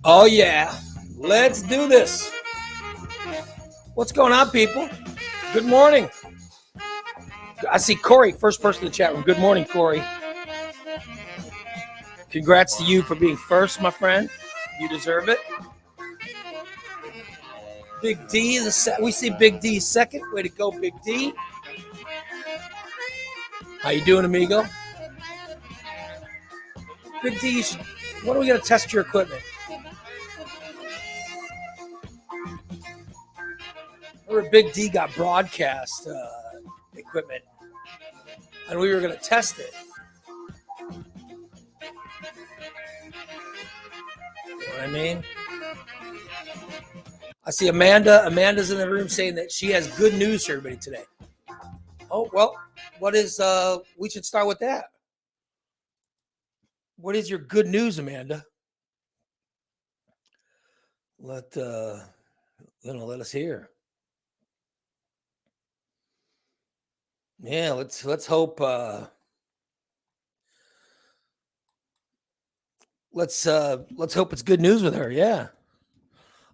Oh, yeah. Let's do this. What's going on, people? Good morning. I see Corey, first person in the chat room. Good morning, Corey. Congrats to you for being first, my friend. You deserve it. Big D, we see Big D second. Way to go, Big D. How you doing, amigo? Big D, when are we going to test your equipment? Remember Big D got broadcast equipment, and we were going to test it. You know what I mean? I see Amanda. Amanda's in the room saying that she has good news for everybody today. Oh, well, what is, we should start with that. What is your good news, Amanda? Let us hear. Yeah, let's hope. Let's hope it's good news with her. Yeah.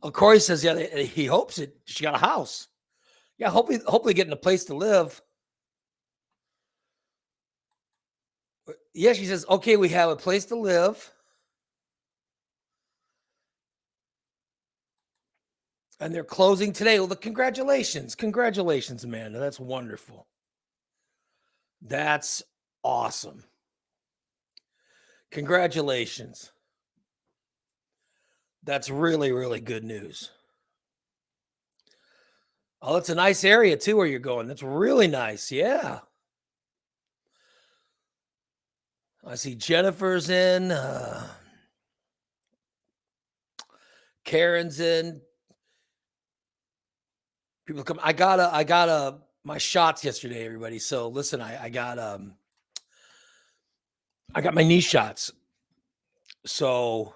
Oh, Corey says, yeah, he hopes it. She got a house. Yeah, hopefully getting a place to live. Yeah, she says, okay, we have a place to live. And they're closing today. Well, congratulations. Congratulations, Amanda. That's wonderful. That's awesome. Congratulations. That's really, really good news. Oh, it's a nice area, too, where you're going. That's really nice. Yeah. I see Jennifer's in. Karen's in. People come. I got my shots yesterday, everybody. So listen, I got my knee shots. So,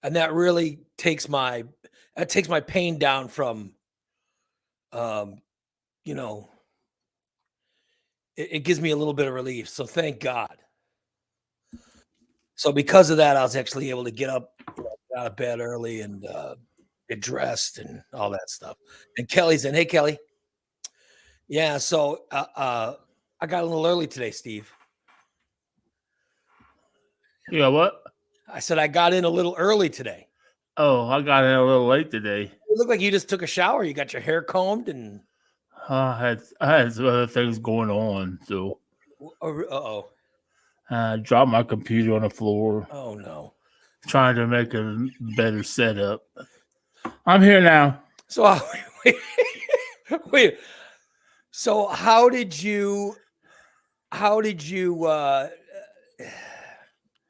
and that really takes my pain down from, it gives me a little bit of relief. So thank God. So because of that, I was actually able to get up out of bed early and get dressed and all that stuff. And Kelly's in. Hey, Kelly. Yeah. So I got a little early today, Steve. Yeah, what? I said I got in a little early today. Oh, I got in a little late today. It looked like you just took a shower. You got your hair combed and. I had some other things going on, so. Uh-oh. I dropped my computer on the floor. Oh, no. Trying to make a better setup. I'm here now. So, wait. So, how did you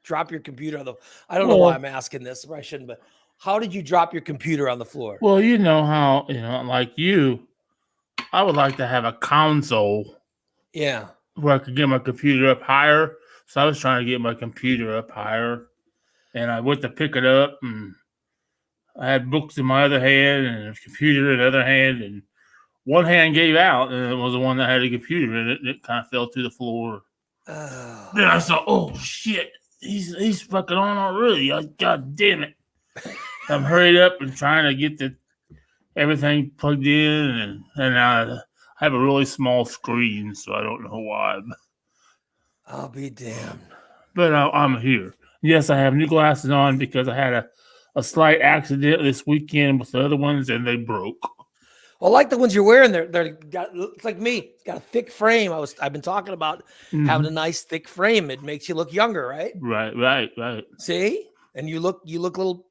drop your computer on the? I don't know why I'm asking this. I shouldn't. But how did you drop your computer on the floor? Well, you know how like you, I would like to have a console. Yeah. Where I could get my computer up higher. So I was trying to get my computer up higher, and I went to pick it up, and I had books in my other hand and a computer in the other hand, and one hand gave out, and it was the one that had a computer in it, and it kind of fell to the floor. Oh. Then I saw, oh shit, he's fucking on already. God damn it! I'm hurried up and trying to get everything plugged in, and I have a really small screen, so I don't know why. I'll be damned. But I'm here. Yes, I have new glasses on because I had a slight accident this weekend with the other ones, and they broke. Well, like the ones you're wearing, it's like me. It's got a thick frame. I've been talking about having a nice thick frame. It makes you look younger, right? Right. See, and you look a little.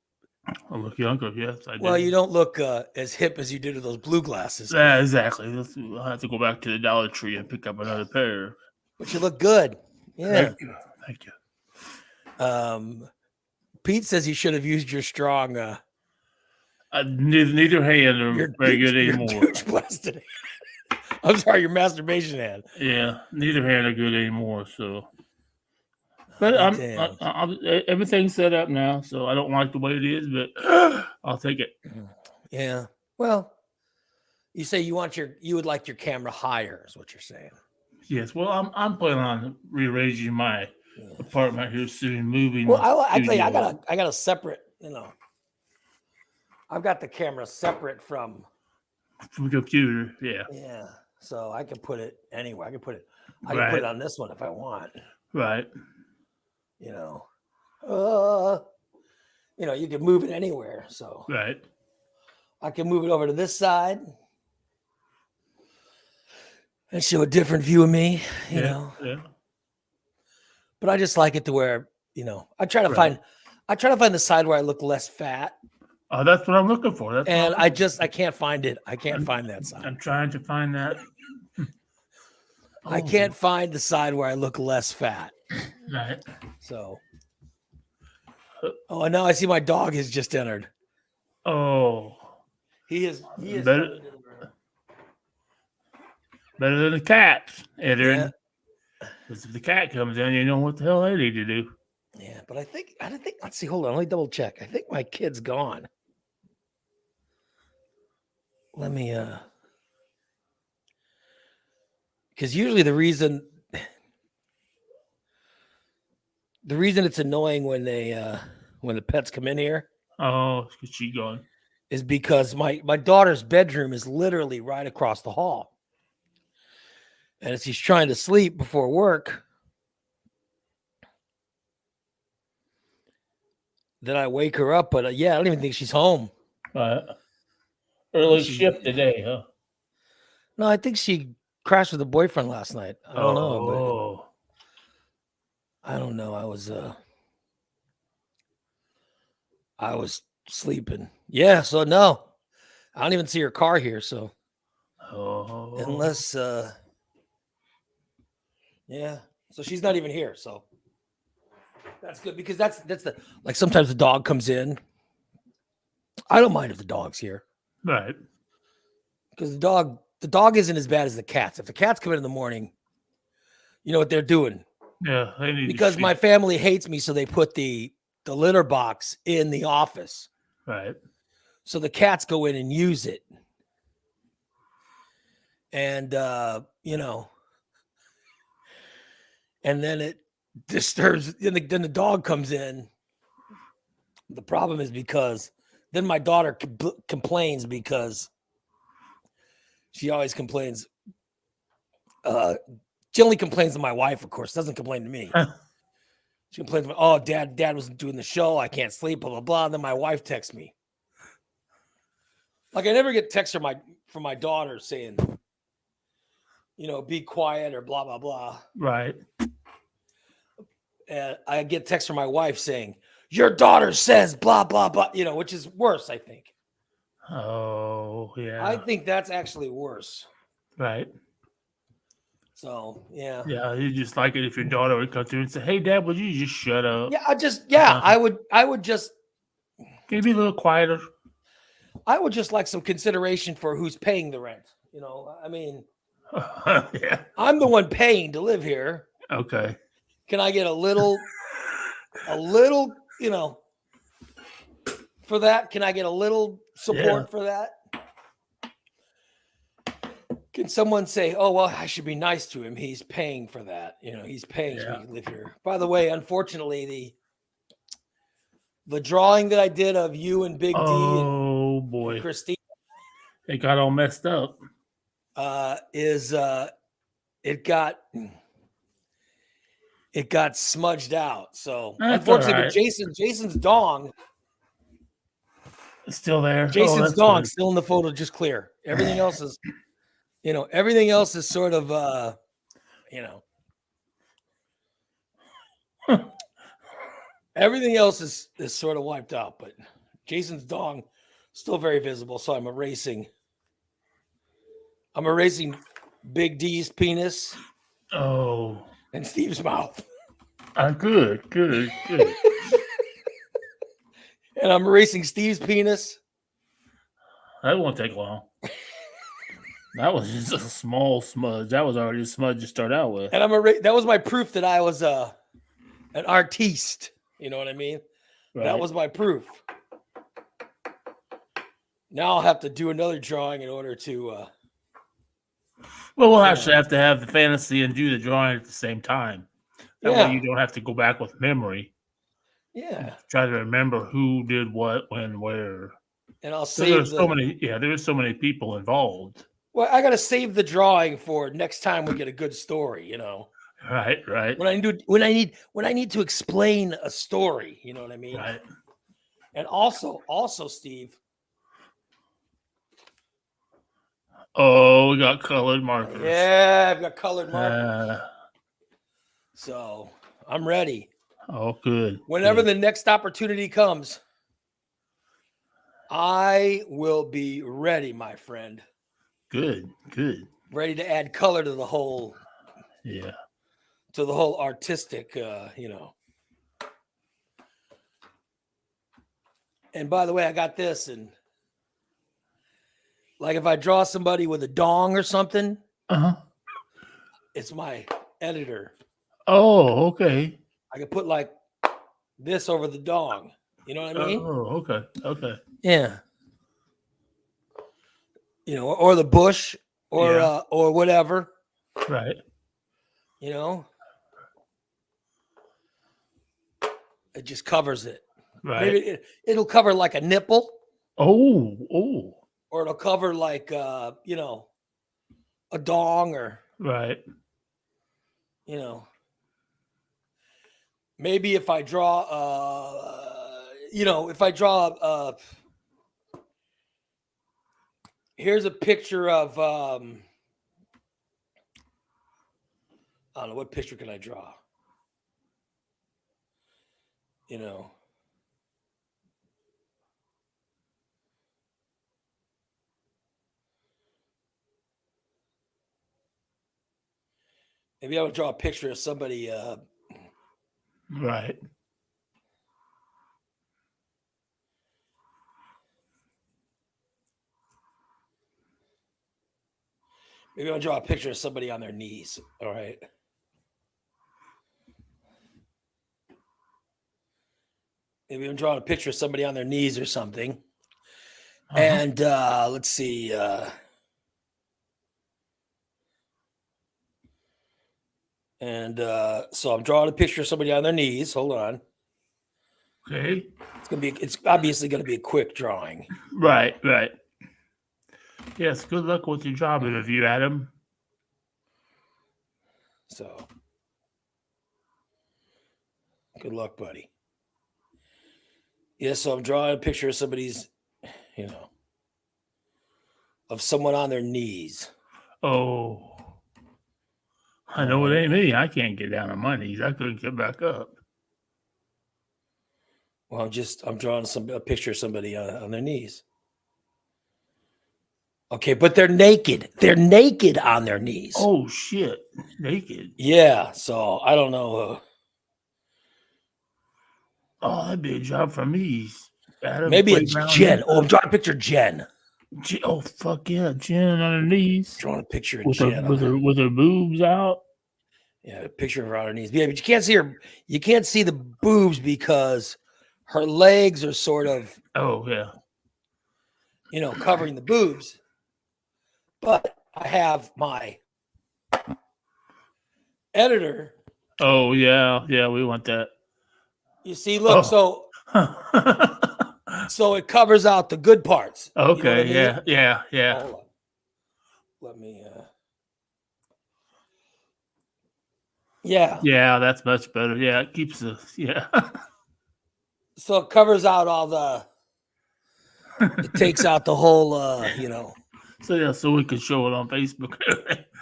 I look younger, yes. I do. Well, you don't look as hip as you did with those blue glasses. Yeah, exactly. I'll have to go back to the Dollar Tree and pick up another pair. But you look good. Yeah. Thank you. Pete says you should have used your strong. Neither hand are very good anymore. Your douche blast today. I'm sorry, your masturbation hand. Yeah, neither hand are good anymore. So, but everything's set up now, so I don't like the way it is, but I'll take it. Yeah. Well, You say you would like your camera higher, is what you're saying. Yes. Well, I'm planning on rearranging my Yeah. apartment here soon, moving Well, my actually, I studio. got a separate. I've got the camera separate from. From the computer. Yeah. Yeah, so I can put it anywhere. I can put Right. it on this one if I want. Right. You know, uh, you can move it anywhere. So Right. I can move it over to this side and show a different view of me. You Yeah. know, Yeah. but I just like it to where I try to Right. find the side where I look less fat, Oh, that's what I'm looking for. That's what I'm and looking I can't find it. I can't I'm- find that side. I'm trying to find that. I Oh, can't find the side where I look less fat. right. So, and now I see my dog has just entered. Oh, He is better, coming to the room. better than the cats Yeah. entering. Because if the cat comes in, you know what the hell they need to do. Yeah, but I think let's see, hold on, let me double check. I think my kid's gone. Let me because usually the reason it's annoying when the pets come in here Oh, she gone. is because my daughter's bedroom is literally right across the hall. And as she's trying to sleep before work, then I wake her up, but yeah, I don't even think she's home. Early shift today, huh? No, I think she crashed with a boyfriend last night. I don't know, Oh, but I don't know. I was sleeping. Yeah, so no. I don't even see her car here, so oh, unless yeah. So she's not even here, so that's good because that's the like sometimes the dog comes in. I don't mind if the dog's here right. because the dog isn't as bad as the cats. If the cats come in the morning, you know what they're doing. Yeah, they need Because to my family hates me, so they put the litter box in the office. right. So the cats go in and use it. And and then it disturbs then the dog comes in. The problem is because then my daughter complains because she always complains. She only complains to my wife, of course, doesn't complain to me. She complains about, oh, dad wasn't doing the show. I can't sleep, blah, blah, blah. And then my wife texts me. Like I never get texts from my daughter saying, be quiet or blah, blah, blah. Right. And I get texts from my wife saying, your daughter says blah, blah, blah, which is worse, I think. Oh, yeah. I think that's actually worse. Right. So, yeah. Yeah, you just like it if your daughter would come through and say, hey, Dad, would you just shut up? Yeah, I would just. Can you be a little quieter? I would just like some consideration for who's paying the rent. I mean, yeah. I'm the one paying to live here. Okay. Can I get a little, for that? Can I get a little support for that? Can someone say, oh, well, I should be nice to him. He's paying for that. He's paying so he can live here. By the way, unfortunately, the drawing that I did of you and Big D and Christine. It got all messed up. It got smudged out. So That's unfortunately, right. but Jason's dong it's still there. Jason's dong still in the photo, just clear. Everything else is, everything else is sort of, everything else is sort of wiped out. But Jason's dong still very visible. So I'm erasing Big D's penis. Oh. And Steve's mouth. Good. And I'm erasing Steve's penis. That won't take long. That was just a small smudge. That was already a smudge to start out with. And that was my proof that I was an artiste. You know what I mean? Right. That was my proof. Now I'll have to do another drawing in order to. Well, we'll You actually know. have to have the fantasy and do the drawing at the same time. That way, you Yeah. don't have to go back with memory. Yeah. Try to remember who did what, when, where. And I'll So there are save so the. many. Yeah, there are so many people involved. Well, I gotta save the drawing for next time we get a good story. You know. Right. Right. When I need to explain a story. You know what I mean. Right. And also, Steve. Oh, we got colored markers. Yeah, I've got colored markers. So I'm ready. Oh, good. Whenever good. the next opportunity comes, I will be ready, my friend. Good. Good. Ready to add color to the whole Yeah. artistic, you know. And by the way, I got this, and like if I draw somebody with a dong or something, it's my editor. Oh, okay. I could put like this over the dong. You know what I mean? Oh, okay. Okay. Yeah. You know, or the bush, or whatever. Right. You know, it just covers it. Right. Maybe it'll cover like a nipple, Oh. Oh. or it'll cover like you know, a dong, or Right. you know, maybe if I draw you know, if I draw here's a picture of I don't know, what picture can I draw? You know, maybe I would draw a picture of somebody Right. maybe I'll draw a picture of somebody on their knees. All right. Maybe I'm drawing a picture of somebody on their knees or something. And let's see. And so I'm drawing a picture of somebody on their knees. Hold on. Okay. It's obviously gonna be a quick drawing. Right. Right. Yes. Good luck with your job interview, Adam. So good luck, buddy. Yeah, so I'm drawing a picture of somebody's, you know, of someone on their knees. Oh. I know it ain't me. I can't get down on my knees. I couldn't get back up. Well, I'm drawing a picture of somebody on their knees. Okay, but they're naked. They're naked on their knees. Oh shit! Naked. Yeah. So I don't know. Oh, that'd be a job for me. Adam, Maybe it's Jen. Oh, I'm drawing a picture of Jen. Oh fuck yeah, Jen on her knees. Drawing a picture of with Jen with her boobs out. Yeah, a picture of her on her knees. Yeah, but you can't see her. You can't see the boobs because her legs are sort of. Oh yeah. You know, covering the boobs. But I have my editor. Oh yeah, yeah, we want that. You see, look, so it covers out the good parts. Okay, you know what I mean? yeah. Hold on. Let me Yeah, that's much better. Yeah, it keeps the So it covers out all the it takes out the whole you know. So we can show it on Facebook.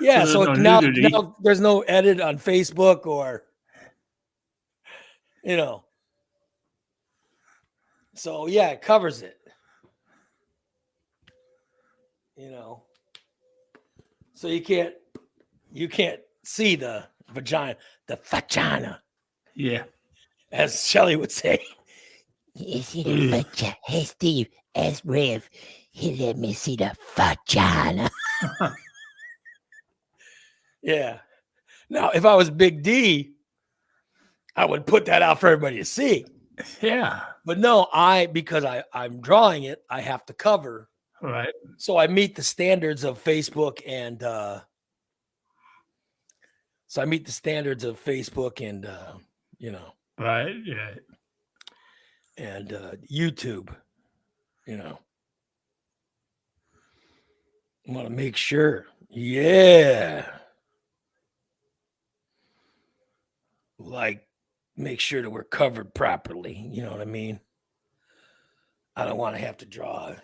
Yeah, so now there's no edit on Facebook or you know. So yeah, it covers it. You know. So you can't see the vagina. Yeah. As Shelly would say. Hey Steve, ask Rev. He let me see the vagina. Yeah. Now, if I was Big D, I would put that out for everybody to see. Yeah. But no, because I'm drawing it, I have to cover Right. So I meet the standards of Facebook and you know, Right. Yeah. and YouTube, you know. I want to make sure. Yeah. Like make sure that we're covered properly. You know what I mean? I don't want to have to draw.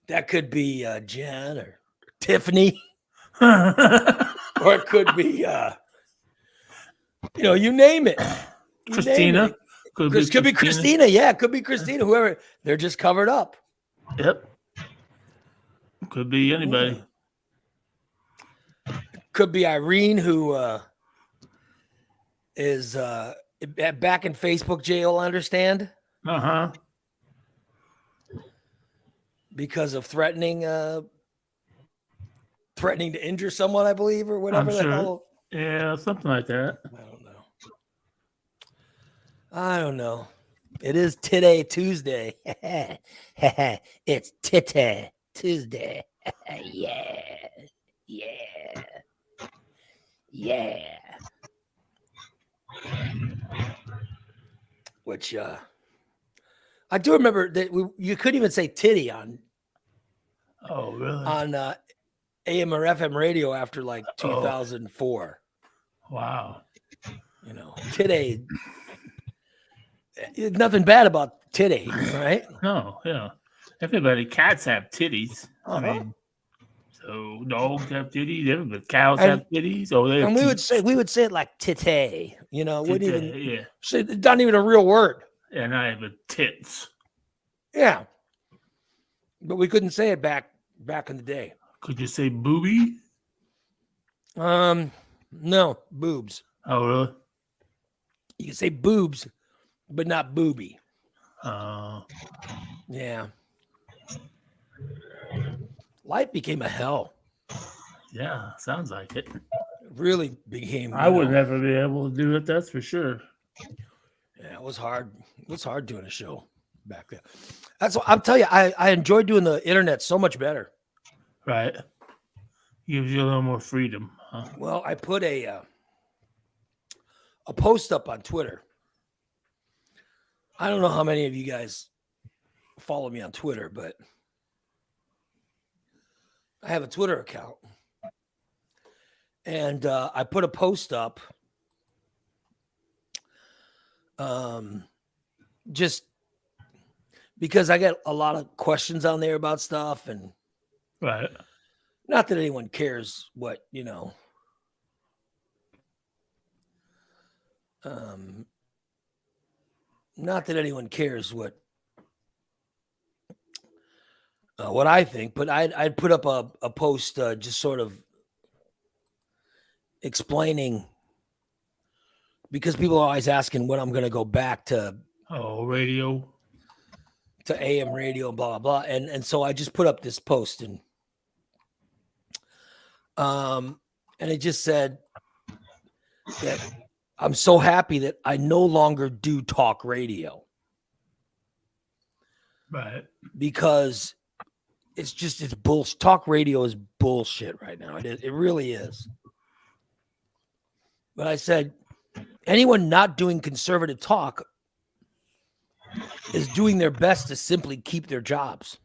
That could be Jen or Tiffany, or it could be you name it. You name Christina. it. Could be Christina. Yeah, it could be Christina. Whoever. They're just covered up. Yep. Could be anybody. Yeah. Could be Irene, who is back in Facebook jail, understand? Uh-huh. Because of threatening to injure someone, I believe, or whatever I'm the sure. hell. Yeah, something like that. I don't know. It is Today Tuesday. It's Today Tuesday. Yeah. Yeah. Yeah. Which I do remember that you couldn't even say titty on Oh, really? on AM or FM radio after like 2004. Wow. You know, Today. Nothing bad about Today, right? No, yeah. Everybody, cats have titties. I mean, so dogs have titties. Everybody, cows have titties. Oh, they have and we teeth. would say it like Today. You know, wouldn't even Yeah. say it's not even a real word. And I have a tits. Yeah, but we couldn't say it back in the day. Could you say booby? No, boobs. Oh, really? You can say boobs, but not booby. Yeah. Life became a hell. Yeah, sounds like it. It really became. I would never be able to do it. That's for sure. Yeah, it was hard. It was hard doing a show back then. That's what I'm telling you. I enjoyed doing the internet so much better. Right. Gives you a little more freedom. Huh? Well, I put a post up on Twitter. I don't know how many of you guys follow me on Twitter, but I have a Twitter account. And I put a post up just because I got a lot of questions on there about stuff, and right. Not that anyone cares what, you know. Not that anyone cares what I think, but I'd put up a post just sort of explaining, because people are always asking when I'm going to go back to radio, to AM radio, blah blah blah, and so I just put up this post, and it just said that I'm so happy that I no longer do talk radio, right? Because it's bullshit. Talk radio is bullshit right now. It really is. But I said, anyone not doing conservative talk is doing their best to simply keep their jobs.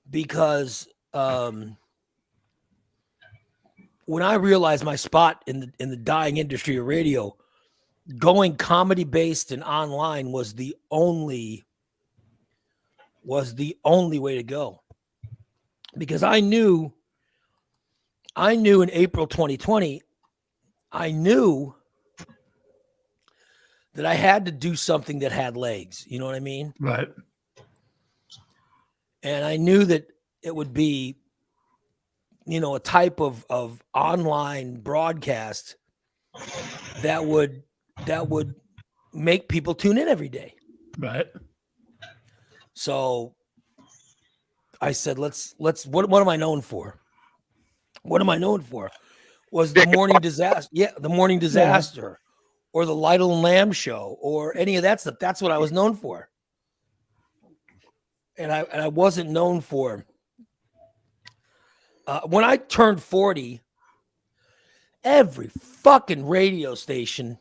Because when I realized my spot in the dying industry of radio, going comedy based and online was the only way to go. Because I knew in April 2020, I knew that I had to do something that had legs. You know what I mean? Right. And I knew that it would be, you know, a type of online broadcast that would make people tune in every day. Right. So I said, let's what am I known for? What am I known for? Was the morning disaster. Yeah, the morning disaster, or the Lytle and Lamb show, or any of that stuff. That's what I was known for. and I wasn't known for. When I turned 40, every fucking radio station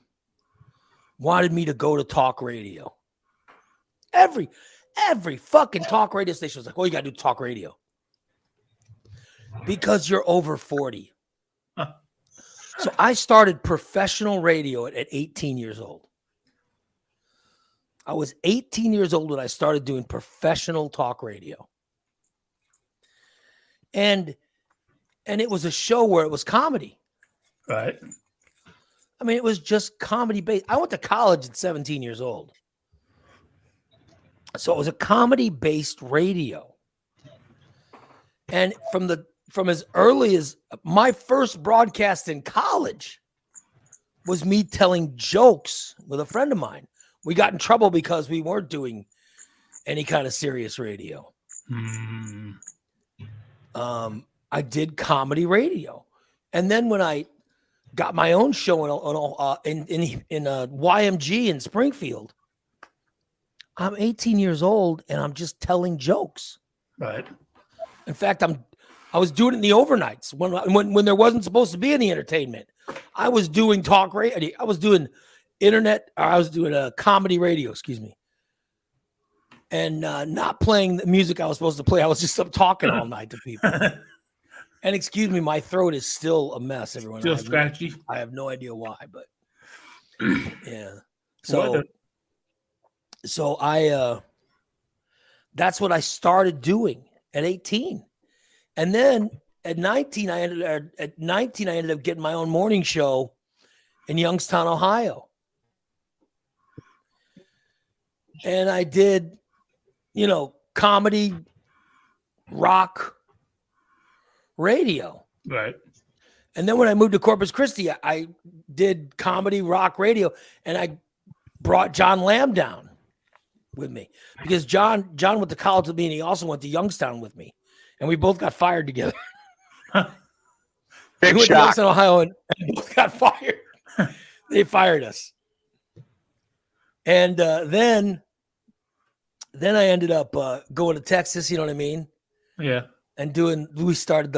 wanted me to go to talk radio. Every fucking talk radio station was like, "Oh, you gotta do talk radio because you're over 40." So I started professional radio at 18 years old. I was 18 years old when I started doing professional talk radio. And it was a show where it was comedy. Right. I mean, it was just comedy based. I went to college at 17 years old. So it was a comedy based radio. And from as early as my first broadcast in college was me telling jokes with a friend of mine. We got in trouble because we weren't doing any kind of serious radio. Mm. I did comedy radio. And then when I got my own show in YMG in Springfield, I'm 18 years old and I'm just telling jokes. Right. In fact, I was doing it in the overnights when there wasn't supposed to be any entertainment. I was doing talk radio. I was doing comedy radio, excuse me. And not playing the music I was supposed to play. I was just up talking all night to people. And excuse me, my throat is still a mess, everyone. Still scratchy. I have no idea why, but yeah. So I that's what I started doing at 18. And then at 19, I ended up getting my own morning show in Youngstown, Ohio. And I did, comedy, rock, radio. Right. And then when I moved to Corpus Christi, I did comedy, rock, radio, and I brought John Lamb down with me because John went to college with me, and he also went to Youngstown with me, and we both got fired together. Big we went to shock. Youngstown, Ohio, and both got fired. They fired us, and then I ended up going to Texas. You know what I mean? Yeah. And we started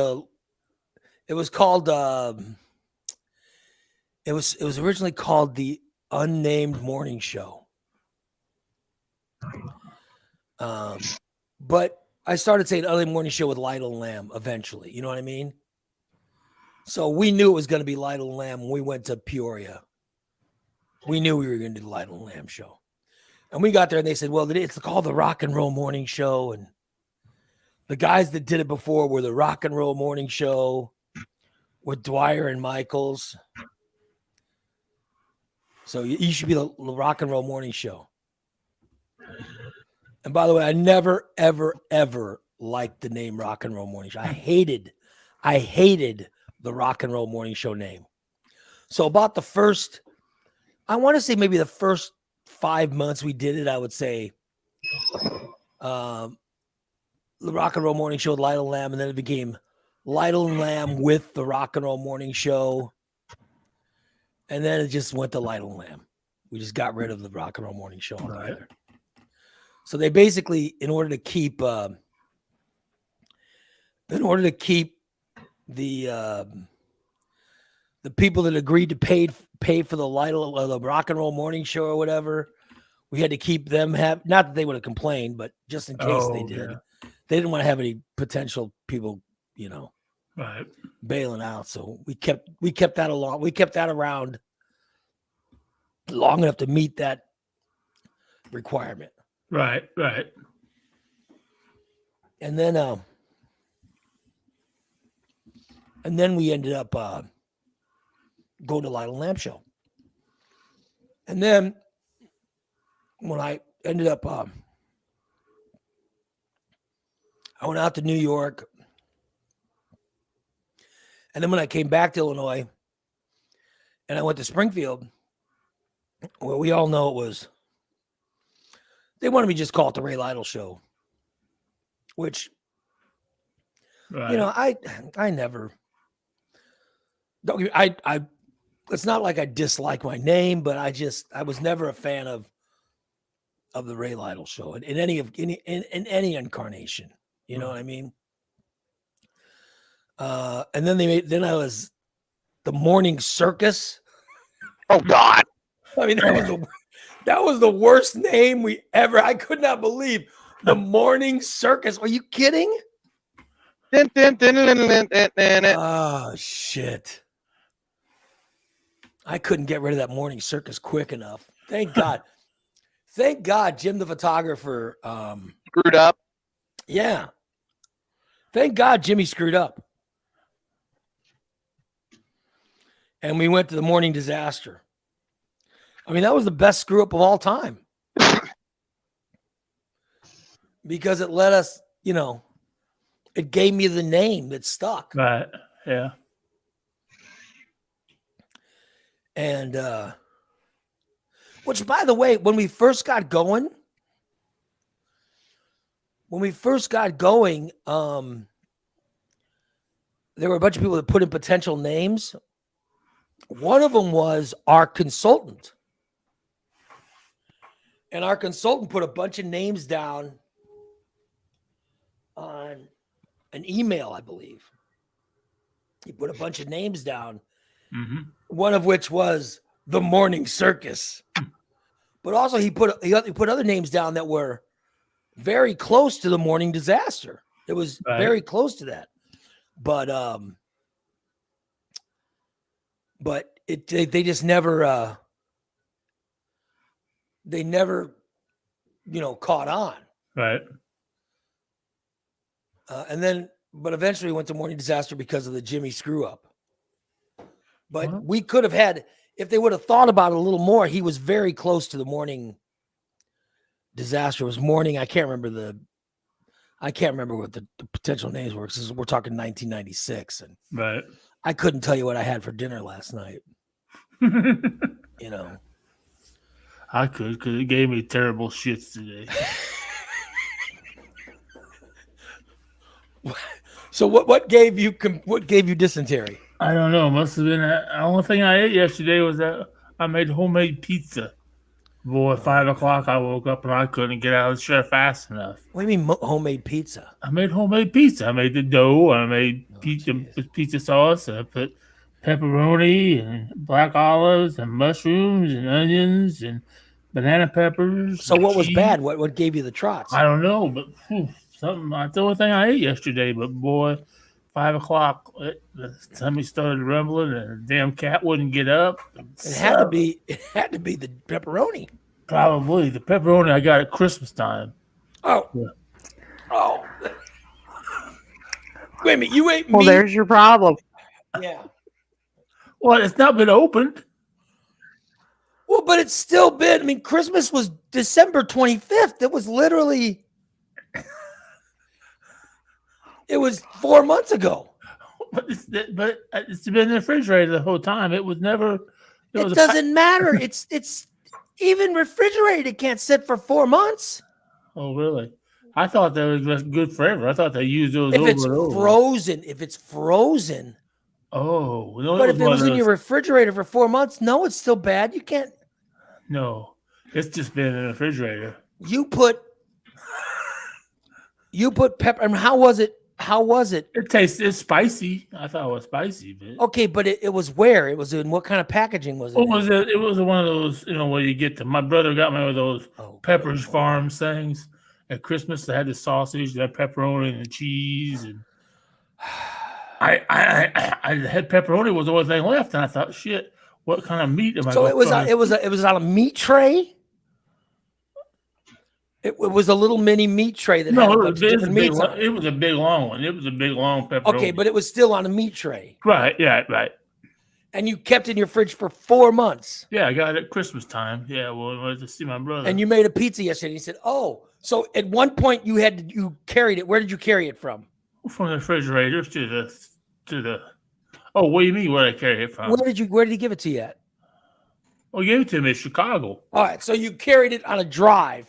it was called, it was originally called the Unnamed Morning Show. But I started saying Unnamed Morning Show with Lytle and Lamb eventually. You know what I mean? So we knew it was going to be Lytle and Lamb when we went to Peoria. We knew we were going to do the Lytle and Lamb show. And we got there and they said, well, it's called the Rock and Roll Morning Show. And the guys that did it before were the Rock and Roll Morning Show with Dwyer and Michaels. So you should be the Rock and Roll Morning Show. And by the way, I never, ever, ever liked the name Rock and Roll Morning Show. I hated the Rock and Roll Morning Show name. So about I want to say maybe the first 5 months we did it, I would say the Rock and Roll Morning Show with Lytle and Lamb, and then it became Lytle and Lamb with the Rock and Roll Morning Show. And then it just went to Lytle and Lamb. We just got rid of the Rock and Roll Morning Show altogether. So they basically, in order to keep the people that agreed to pay for the Lytle or the Rock and Roll Morning Show or whatever, we had to keep them not that they would have complained, but just in case they did. Yeah. They didn't want to have any potential people, right, bailing out. So we kept that along. We kept that around long enough to meet that requirement. Right. And then we ended up going to Lytle and Lamb show. And then when I ended up, I went out to New York. And then when I came back to Illinois and I went to Springfield, well, we all know they wanted me to just call it the Ray Lytle Show, which, right. I never, it's not like I dislike my name, but I was never a fan of of the Ray Lytle show in any incarnation. You know what I mean? And then I was the Morning Circus. Oh God. I mean, that was the worst name we ever. I could not believe the Morning Circus. Are you kidding? Oh shit! I couldn't get rid of that Morning Circus quick enough. Thank God. Thank God, Jim the photographer. Screwed up. Yeah. Thank God, Jimmy screwed up. And we went to the Morning Disaster. I mean, that was the best screw up of all time. Because it let us, it gave me the name that stuck. Right. Yeah. And which, by the way, when we first got going, there were a bunch of people that put in potential names. One of them was our consultant. And our consultant put a bunch of names down on an email, I believe. He put a bunch of names down, one of which was the Morning Circus. But also he put other names down that were very close to the Morning Disaster. It was very close to that. But they just never caught on. Right. But eventually went to Morning Disaster because of the Jimmy screw up. But we could have had, if they would have thought about it a little more, he was very close to the Morning Disaster. It was Morning. I can't remember what the potential names were, because we're talking 1996. And right. I couldn't tell you what I had for dinner last night. I could, because it gave me terrible shits today. So what gave you dysentery? I don't know. Must have been the only thing I ate yesterday was that I made homemade pizza. Boy, at 5 o'clock I woke up and I couldn't get out of the chair fast enough. What do you mean homemade pizza? I made homemade pizza. I made the dough. I made pizza sauce. And I put pepperoni and black olives and mushrooms and onions and banana peppers. So what was bad? What gave you the trots? I don't know, but something. That's the only thing I ate yesterday. But boy, 5 o'clock, the tummy started rumbling, and the damn cat wouldn't get up. It had to be the pepperoni. Probably the pepperoni I got at Christmas time. Oh, yeah. Oh. Wait a minute, you ate meat? Well, there's your problem. Yeah. Well, it's not been opened. Well, but it's still been. I mean, Christmas was December 25th. It was literally. It was 4 months ago. But it's been in the refrigerator the whole time. It was never. It doesn't matter. It's even refrigerated. It can't sit for 4 months. Oh, really? I thought that was good forever. I thought they used those if over it's and over. frozen. If it's frozen. Oh, no, but if it was in your refrigerator for 4 months, no, it's still bad. You can't. No, it's just been in the refrigerator. You put pepper. I mean, how was it? It's spicy. I thought it was spicy, but okay, but it was where? It was in what kind of packaging was it? It was one of those, where you get my brother got me one of those Pepperidge Farms things at Christmas. They had the sausage, the pepperoni, and the cheese, and I had pepperoni was the only thing left, and I thought, shit, what kind of meat am I? So it was on a meat tray. It was a little mini meat tray that had a bunch of different meats on it. It was a big long one. It was a big long pepperoni. Okay, but it was still on a meat tray. Right, yeah, right. And you kept it in your fridge for 4 months. Yeah, I got it at Christmas time. Yeah, well, I went to see my brother. And you made a pizza yesterday. He said, "Oh, so at one point you carried it. Where did you carry it from?" From the refrigerator to the. Oh, what do you mean? Where did I carry it from? Where did he give it to you at? Oh, he gave it to me in Chicago. All right, so you carried it on a drive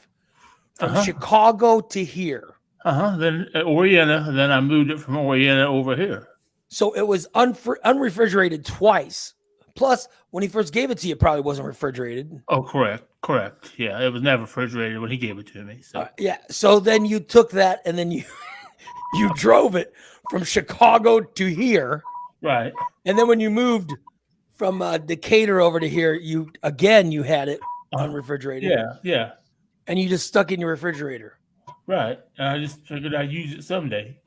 from Chicago to here. Then at Oriana, then I moved it from Oriana over here. So it was unrefrigerated twice. Plus, when he first gave it to you, it probably wasn't refrigerated. Oh, correct. Correct. Yeah, it was never refrigerated when he gave it to me. So Yeah. So then you took that and then you you drove it from Chicago to here, right. and then when you moved from Decatur over to here, you had it unrefrigerated, Yeah. and you just stuck it in your refrigerator. Right. And I just figured I'd use it someday.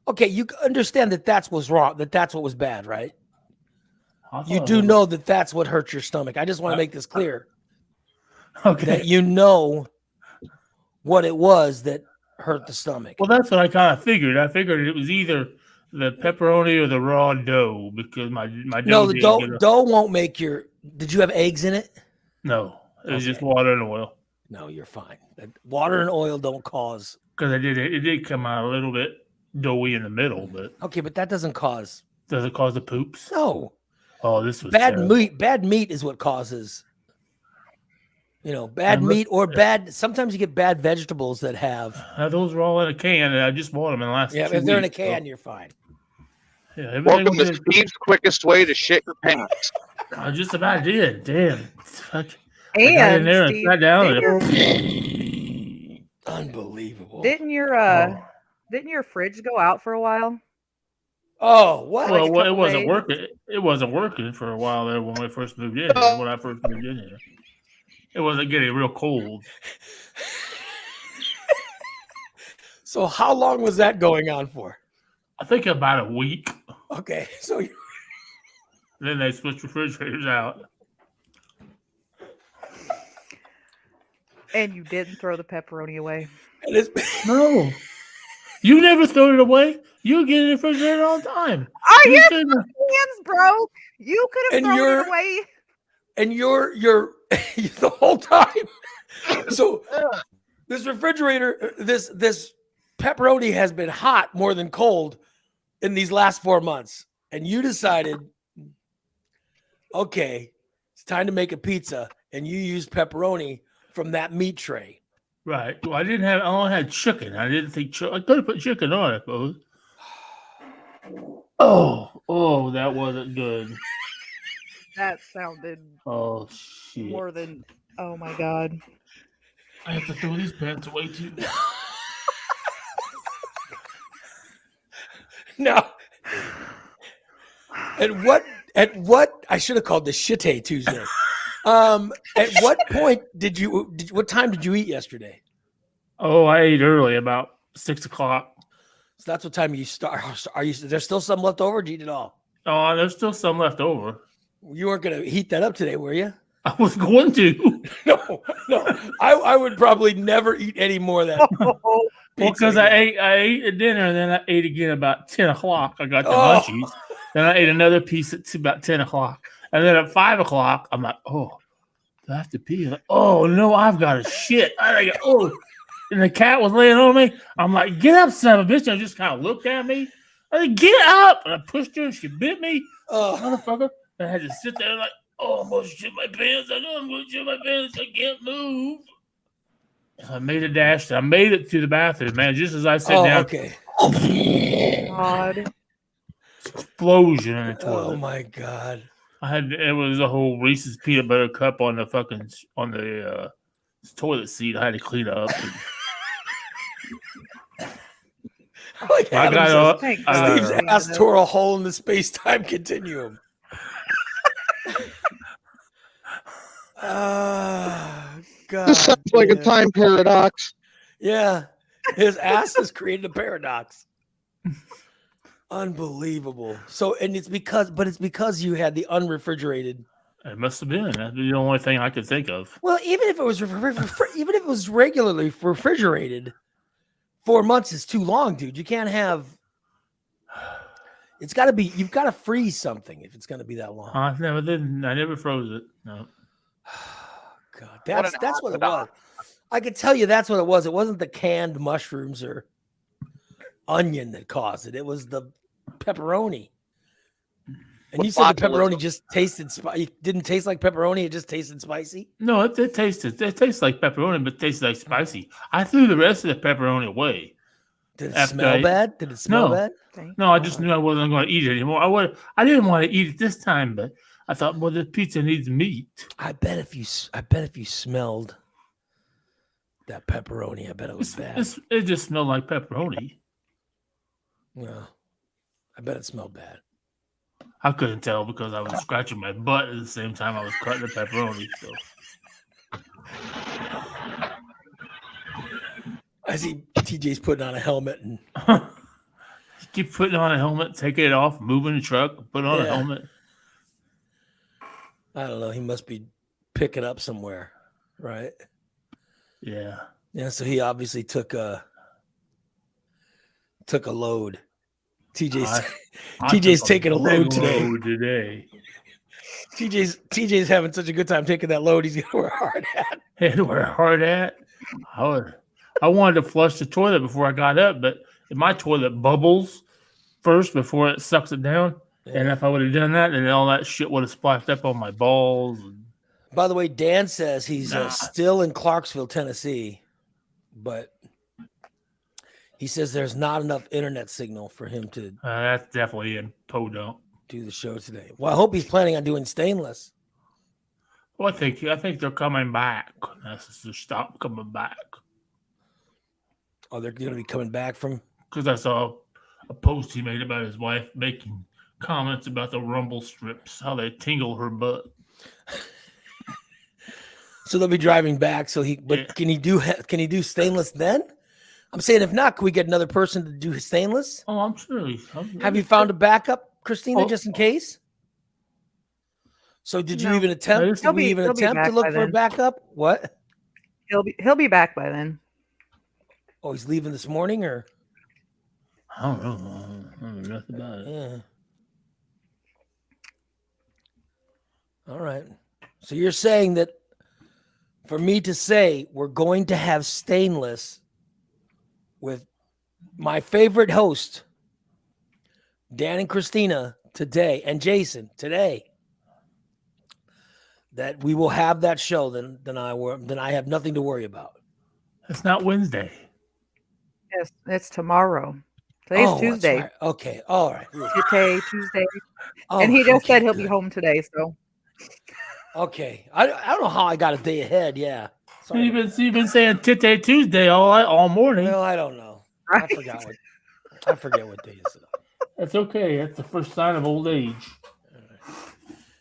Okay, you understand that that's what's wrong. That's what was bad, right? I You thought do it was- know that that's what hurt your stomach. I just want to make this clear Okay. that you know what it was that hurt the stomach. Well, that's what I kind of figured. I figured it was either the pepperoni or the raw dough because my dough No, the didn't get dough won't make your. Did you have eggs in it? No, it was just Okay. water and oil. No, you're fine. Water and oil don't cause. Because it did come out a little bit doughy in the middle, but Okay, but that doesn't cause. does it cause the poops? No, Oh, this was bad terrible. meat. Bad meat is what causes. Bad And meat or bad. Sometimes you get bad vegetables that have. Those were all in a can, and I just bought them in the last. Yeah, 2 if they're in a weeks, so, can, you're fine. yeah, everything Welcome was to good. Steve's quickest way to shit your pants. I just about did. Damn. Fuck. I got in there and Steve, sat down. Unbelievable. didn't your fridge go out for a while? Oh, what? Like a Well, it couple wasn't days? working. It wasn't working for a while there when we first moved in here. When I first moved in here, it wasn't getting real cold. So how long was that going on for? I think about a week. Okay, so Then they switched refrigerators out. And you didn't throw the pepperoni away. and it's, No, you never throw it away. You get in the refrigerator all the time. Oh, You your said that- hands broke. You could have And thrown you're- it away. and you're the whole time. So this refrigerator, this pepperoni has been hot more than cold in these last 4 months, and you decided, okay, it's time to make a pizza, and you used pepperoni from that meat tray. Right. Well, I only had chicken. I didn't think I could have put chicken on it, but oh, that wasn't good. That sounded Oh shit! more than. Oh my god. I have to throw these pants away too. No. At what I should have called this TITTAY Tuesday. At what point what time did you eat yesterday? Oh, I ate early, about 6 o'clock. So that's what time you start. There's still some left over? Or did you eat it all? Oh, there's still some left over. You weren't going to heat that up today, were you? I was going to. No. I would probably never eat any more of that. Oh, Well, because pizza I again. ate at dinner and then I ate again about 10 o'clock. I got the Oh. munchies. Then I ate another piece at about 10 o'clock. And then at 5 o'clock, I'm like, oh, do I have to pee? Like, oh, no, I've got to shit. And the cat was laying on me. I'm like, get up, son of a bitch. And I just kind of looked at me. I said, get up. And I pushed her and she bit me. Oh, Motherfucker. And I had to sit there like, oh, I'm going to shit my pants. I know I'm going to shit my pants. I can't move. I made a dash. I made it to the bathroom, man. Just as I sat down, okay. God. explosion in the Oh toilet. my God. It was a whole Reese's peanut butter cup on the toilet seat. I had to clean up. Like I Adam got says, up. Thank I God. got Steve's up. ass tore a hole in the space-time continuum. God. This sounds like a damn. time paradox. Yeah. His ass has created a paradox. Unbelievable. So, and it's because you had the unrefrigerated. It must have been. That's the only thing I could think of. Well, even if it was regularly refrigerated, 4 months is too long, dude. You can't have. It's got to be. You've got to freeze something if it's going to be that long. I never did. I never froze it. No. God, What an that's what it was. orthodox. I could tell you that's what it was. It wasn't the canned mushrooms or onion that caused it. It was the pepperoni. And What you said the botulism? pepperoni just tasted spicy. It didn't taste like pepperoni. It just tasted spicy. No, it tastes like pepperoni, but it tastes like spicy. I threw the rest of the pepperoni away. Did it After smell bad? Did it smell No. bad? Thank No, I God. just knew I wasn't going to eat it anymore. I didn't want to eat it this time, but I thought, well, this pizza needs meat. I bet if you smelled that pepperoni, I bet it was bad. It just smelled like pepperoni. Yeah, I bet it smelled bad. I couldn't tell because I was scratching my butt at the same time I was cutting the pepperoni. So I see TJ's putting on a helmet and keep putting on a helmet, taking it off, moving the truck, put on a Yeah. helmet. I don't know. He must be picking up somewhere, right? Yeah. Yeah. So he obviously took a load. TJ's took taking a load big today. load today. TJ's having such a good time taking that load. He's gonna wear a hard hat. Had to wear a hard hat. I wanted to flush the toilet before I got up, but my toilet bubbles first before it sucks it down. And if I would have done that, then all that shit would have splashed up on my balls. By the way, Dan says he's still in Clarksville, Tennessee, but he says there's not enough internet signal for him to That's definitely in Podunk. do the show today. Well, I hope he's planning on doing stainless. Well, I think they're coming back. That's to stop coming back. Oh, they're going to be coming back from? Because I saw a post he made about his wife making comments about the rumble strips, how they tingle her butt. So they'll be driving back. Can he do stainless then? I'm saying if not, can we get another person to do stainless? Oh, I'm sure. Have you found a backup, Christina, just in case? So did you even attempt? Did we even attempt to look for a backup? What? He'll be back by then. Oh, he's leaving this morning, or? I don't know. I don't know nothing about it. Yeah. All right. So you're saying that for me to say we're going to have stainless with my favorite host, Dan and Christina today, and Jason today, that we will have that show, then I have nothing to worry about. It's not Wednesday. Yes, it's tomorrow. Today's Tuesday. Right. Okay. All right. TITTAY Tuesday. Oh, and he just said he'll good. be home today. So. Okay. I don't know how I got a day ahead. Yeah. Sorry. You've been saying TITTAY Tuesday all morning. Well, I don't know. Right. I forget what day is it. That's okay. That's the first sign of old age.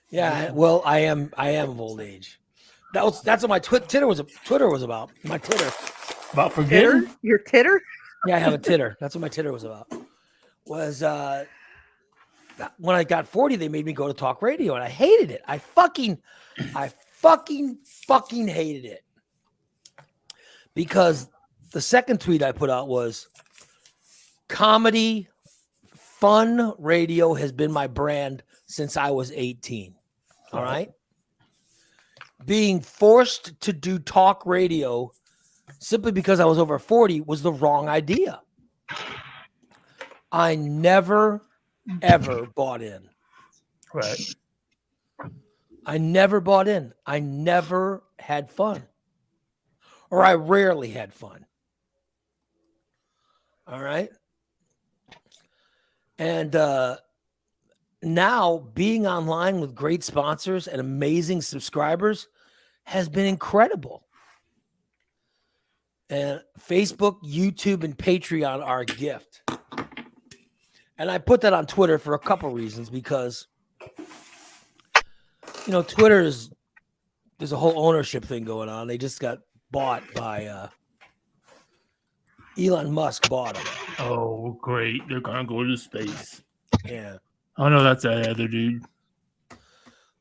Yeah. Well, I am of old age. That's what my Twitter was about. My Titter. About forgetting? Titter? Your Titter? Yeah, I have a Titter. That's what my Titter was about. Was when I got 40, they made me go to talk radio, and I hated it. I fucking hated it. Because the second tweet I put out was comedy, fun radio has been my brand since I was 18. All right. Being forced to do talk radio simply because I was over 40 was the wrong idea. I never, ever bought in. Right. I never bought in. I never had fun. Or I rarely had fun. All right. And now being online with great sponsors and amazing subscribers has been incredible. And Facebook, YouTube, and Patreon are a gift. And I put that on Twitter for a couple reasons because, Twitter there's a whole ownership thing going on. They just got bought by Elon Musk bought them. Oh, great. They're going to go to space. Yeah. Oh, no, that's that other dude.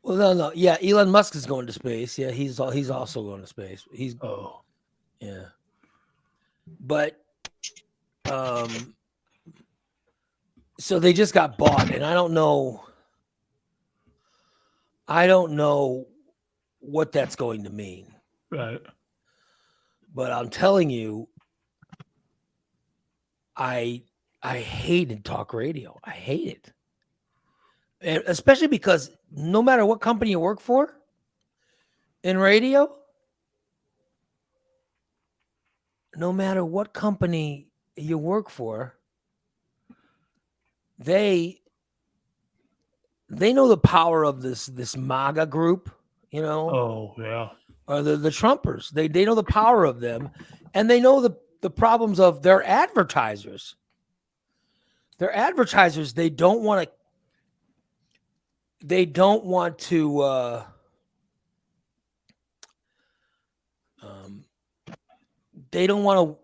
Well, no. Yeah, Elon Musk is going to space. Yeah, he's also going to space. Yeah. But so they just got bought, and I don't know what that's going to mean. Right. But I'm telling you, I hated talk radio. I hate it. And especially because no matter what company you work for in radio, no matter what company you work for, they they know the power of this MAGA group, you know, Oh yeah. or the Trumpers. They know the power of them, and they know the problems of their advertisers. Their advertisers, they don't want to they don't want to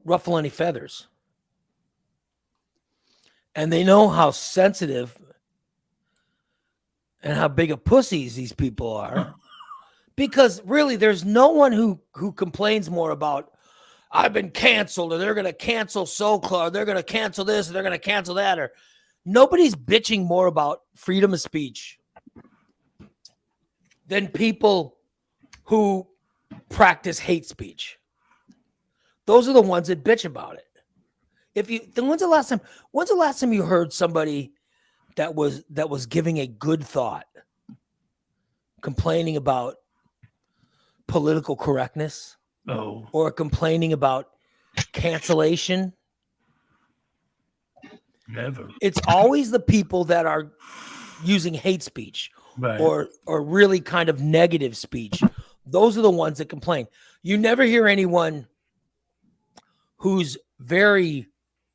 ruffle any feathers. And they know how sensitive and how big of pussies these people are. Because really, there's no one who complains more about I've been canceled, or they're going to cancel SoCal, or they're going to cancel this, or they're going to cancel that, or nobody's bitching more about freedom of speech than people who practice hate speech. Those are the ones that bitch about it. When's the last time you heard somebody that was giving a good thought, complaining about political correctness, or complaining about cancellation? Never. It's always the people that are using hate speech, Right. or really kind of negative speech. Those are the ones that complain. You never hear anyone who's very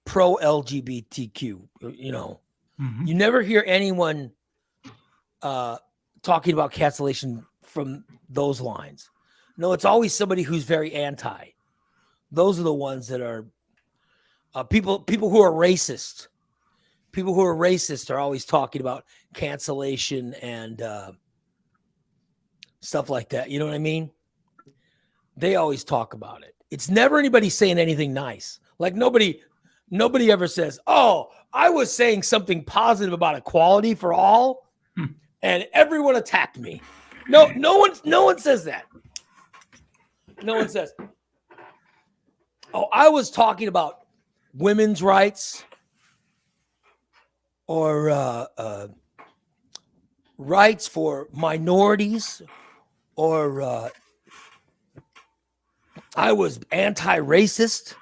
pro LGBTQ, you know. Mhm. You never hear anyone talking about cancellation from those lines. No, it's always somebody who's very anti. Those are the ones that are people who are racist. People who are racist are always talking about cancellation and stuff like that. You know what I mean? They always talk about it. It's never anybody saying anything nice. Like nobody ever says, "Oh, I was saying something positive about equality for all, and everyone attacked me." No one says that. No one says, "Oh, I was talking about women's rights or rights for minorities, or I was anti-racist.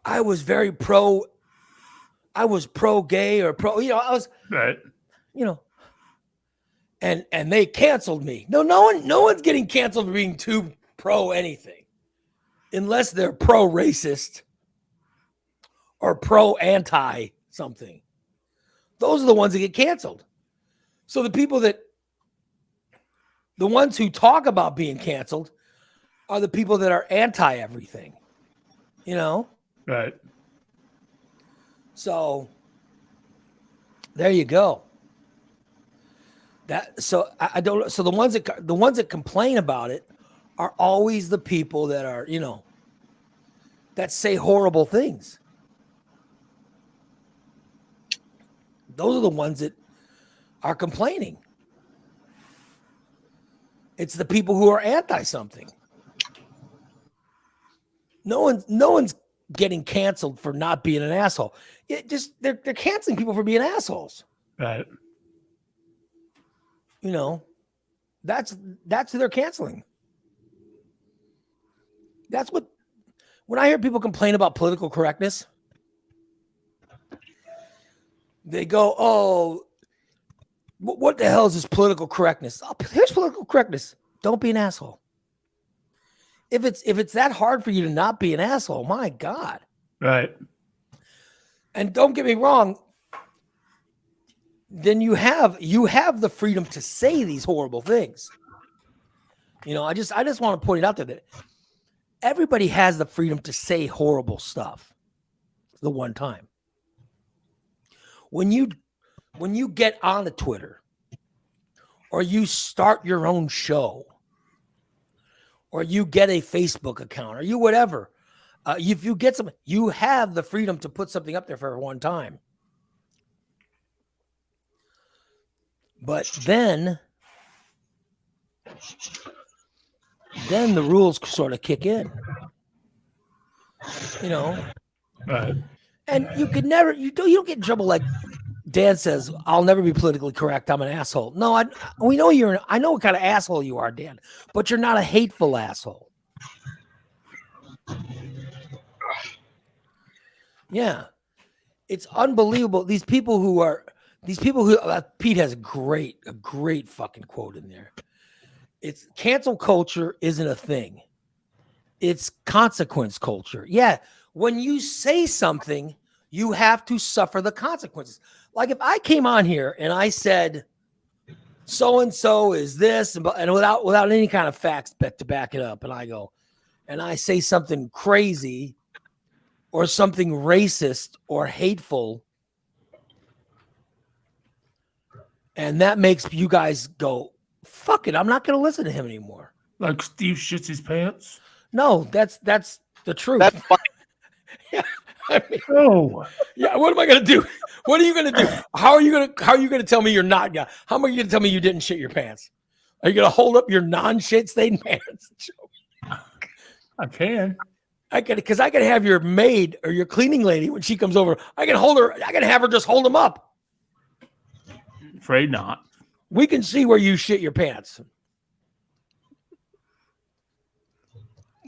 I was very pro. I was pro-gay or pro. You know, I was Right. You know, and they canceled me. No one's getting canceled for being too pro anything, unless they're pro-racist or pro-anti something. Those are the ones that get canceled. So the ones who talk about being canceled are the people that are anti everything, you know? Right. So there you go. I don't. So the ones that complain about it are always the people that are, you know, that say horrible things. Those are the ones that are complaining. It's the people who are anti something. No one's getting canceled for not being an asshole. They're canceling people for being assholes. Right. You know, that's who they're canceling. That's what, when I hear people complain about political correctness, they go, "Oh, what the hell is this political correctness?" Oh, here's political correctness. Don't be an asshole. If it's that hard for you to not be an asshole, my God. Right. And don't get me wrong, then you have the freedom to say these horrible things. You know, I just want to point it out there that everybody has the freedom to say horrible stuff the one time. When you get on the Twitter, or you start your own show, or you get a Facebook account, or you whatever, if you get some, you have the freedom to put something up there for one time. But then the rules sort of kick in, you know. Right. And you could never, you don't get in trouble like Dan says, "I'll never be politically correct. I'm an asshole." No, we know I know what kind of asshole you are, Dan, but you're not a hateful asshole. Yeah. It's unbelievable. These people who are these people who Pete has a great fucking quote in there. It's cancel culture isn't a thing. It's consequence culture. Yeah. When you say something, you have to suffer the consequences. Like if I came on here and I said, so-and-so is this, and without any kind of facts to back it up, and I go, and I say something crazy or something racist or hateful, and that makes you guys go, fuck it, I'm not going to listen to him anymore. Like Steve shits his pants. No, that's the truth. That's funny. Yeah, I mean, Oh, yeah. What am I going to do? What are you going to do? How are you going to tell me you're not? Yeah. How am I going to tell me you didn't shit your pants? Are you going to hold up your non-shit stained pants? I can. I can, because I can have your maid or your cleaning lady when she comes over. I can hold her. I can have her just hold them up. Afraid not. We can see where you shit your pants.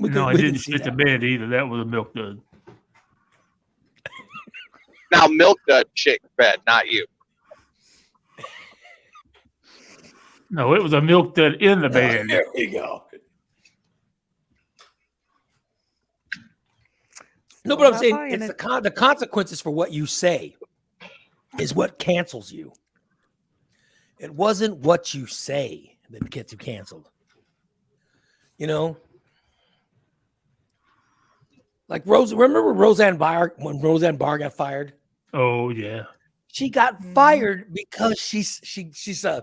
I didn't shit the bed either. That was a milk dud. Now milk dud shit your bed, not you. No, it was a milk dud in the bed. There we go. No, but I'm saying it's the consequences for what you say is what cancels you. It wasn't what you say that gets you canceled. You know? Like remember Roseanne Barr, when Roseanne Barr got fired? Oh yeah. She got fired because she's I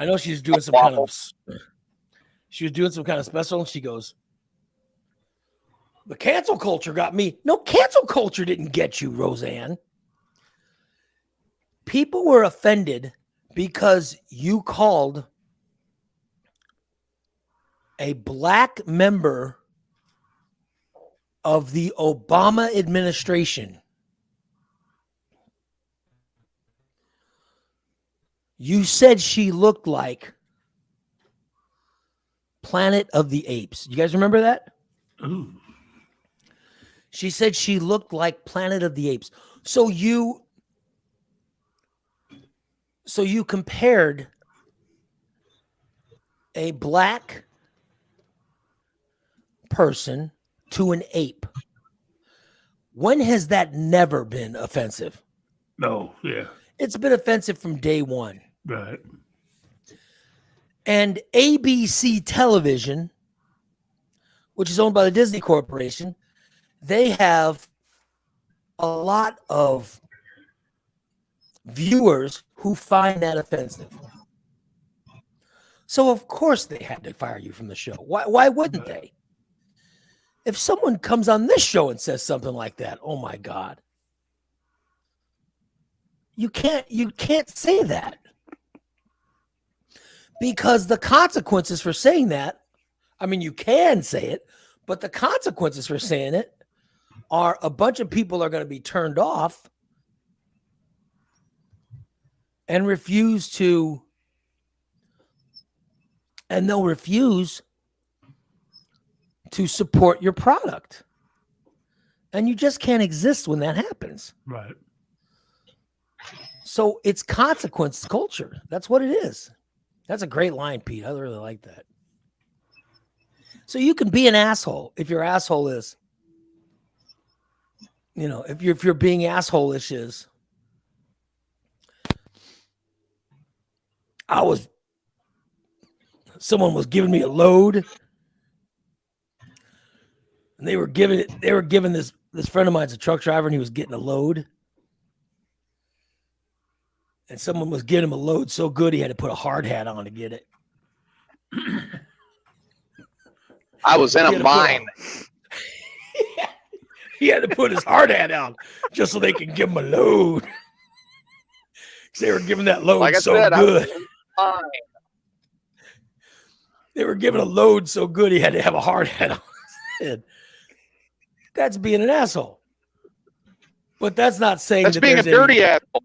know she was doing some kind of special, and she goes, the cancel culture got me. No, cancel culture didn't get you, Roseanne. People were offended because you called a black member of the Obama administration. You said she looked like Planet of the Apes. You guys remember that? Ooh. She said she looked like Planet of the Apes. So you compared a black person to an ape. When has that never been offensive? No, yeah. It's been offensive from day one. Right. And ABC Television, which is owned by the Disney Corporation, they have a lot of viewers who find that offensive. So of course they had to fire you from the show. Why wouldn't they? If someone comes on this show and says something like that, oh my God. You can't say that. Because the consequences for saying that, I mean, you can say it, but the consequences for saying it are a bunch of people are going to be turned off and they'll refuse to support your product. And you just can't exist when that happens. Right. So it's consequence culture. That's what it is. That's a great line, Pete. I really like that. So you can be an asshole if your asshole is, if you're being asshole-ish is, someone was giving me a load, and they were giving this friend of mine's a truck driver, and he was getting a load. And someone was getting him a load so good he had to put a hard hat on to get it. I was in a mine. He had to put his hard hat on just so they could give him a load. They were giving that load Like I so said, I was good. in a mine. They were giving a load so good he had to have a hard hat on his head. That's being an asshole. But that's not saying That's that being a dirty asshole.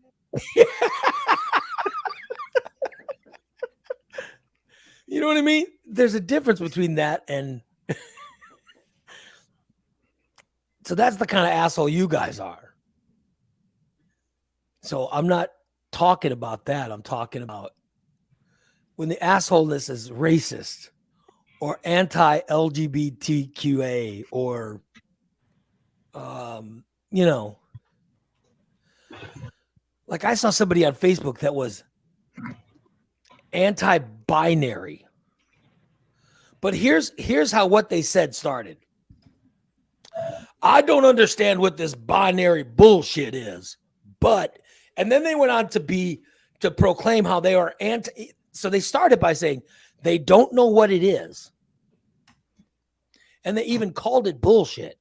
You know what I mean? There's a difference between that and so that's the kind of asshole you guys are. So I'm not talking about that. I'm talking about when the assholeness is racist or anti-LGBTQA or, you know, like I saw somebody on Facebook that was anti-binary. But here's how what they said started. I don't understand what this binary bullshit is, but and then they went on to proclaim how they are anti. So they started by saying they don't know what it is. And they even called it bullshit.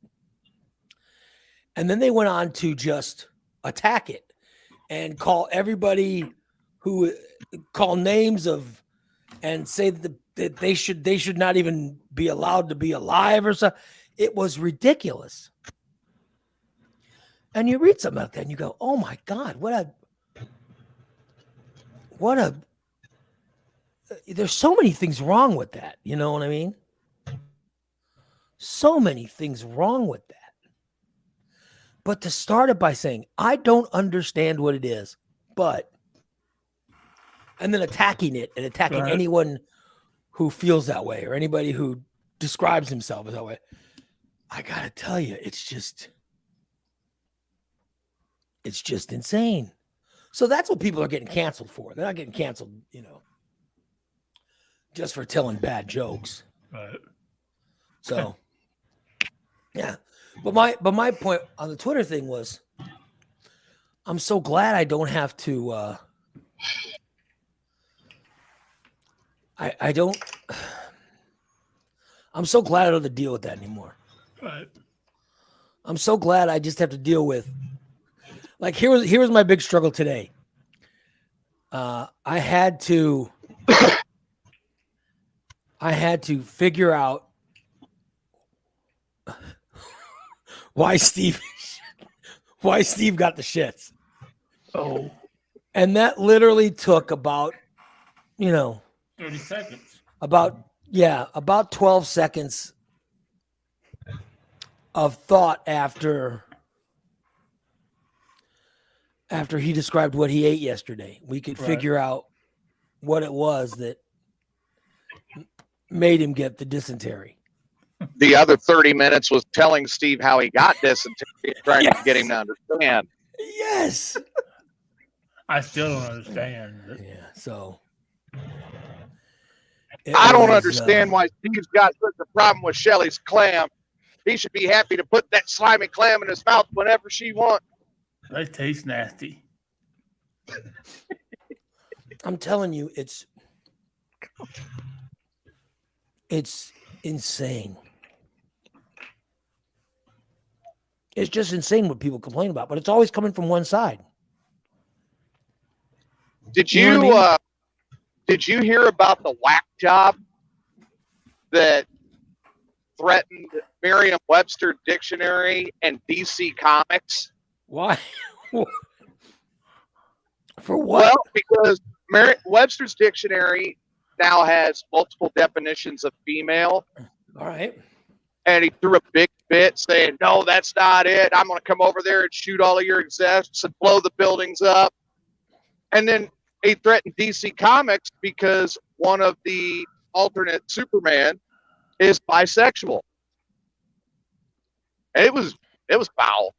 And then they went on to just attack it and call everybody who call names of and say that they should not even be allowed to be alive or something. It was ridiculous. And you read something like that and you go, oh my God, there's so many things wrong with that. You know what I mean? So many things wrong with that. But to start it by saying, I don't understand what it is, but, and then attacking it and attacking Right. anyone who feels that way or anybody who describes himself as that way. I got to tell you, it's just insane. So that's what people are getting canceled for. They're not getting canceled, you know, just for telling bad jokes. Right. So, yeah. But my point on the Twitter thing was, I'm so glad I don't have to. I don't. I'm so glad I don't have to deal with that anymore. Right. I'm so glad I just have to deal with. Like here was my big struggle today. I had to figure out why Steve got the shits. Oh, And that literally took about, 30 seconds. about 12 seconds of thought after he described what he ate yesterday. We could Right. figure out what it was that made him get the dysentery. The other 30 minutes was telling Steve how he got dysentery, and trying to get him to understand. Yes. I still don't understand. Yeah. So I don't understand why Steve's got such a problem with Shelly's clam. He should be happy to put that slimy clam in his mouth whenever she wants. They taste nasty. I'm telling you, it's insane. It's just insane what people complain about, but it's always coming from one side. Did You know what I mean? did you hear about the whack job that threatened Merriam-Webster Dictionary and DC Comics? Why? For what? Well, because Webster's Dictionary now has multiple definitions of female, All right. and he threw a big fit saying, no, that's not it. I'm going to come over there and shoot all of your execs and blow the buildings up. And then he threatened DC Comics because one of the alternate Superman is bisexual. And it was foul.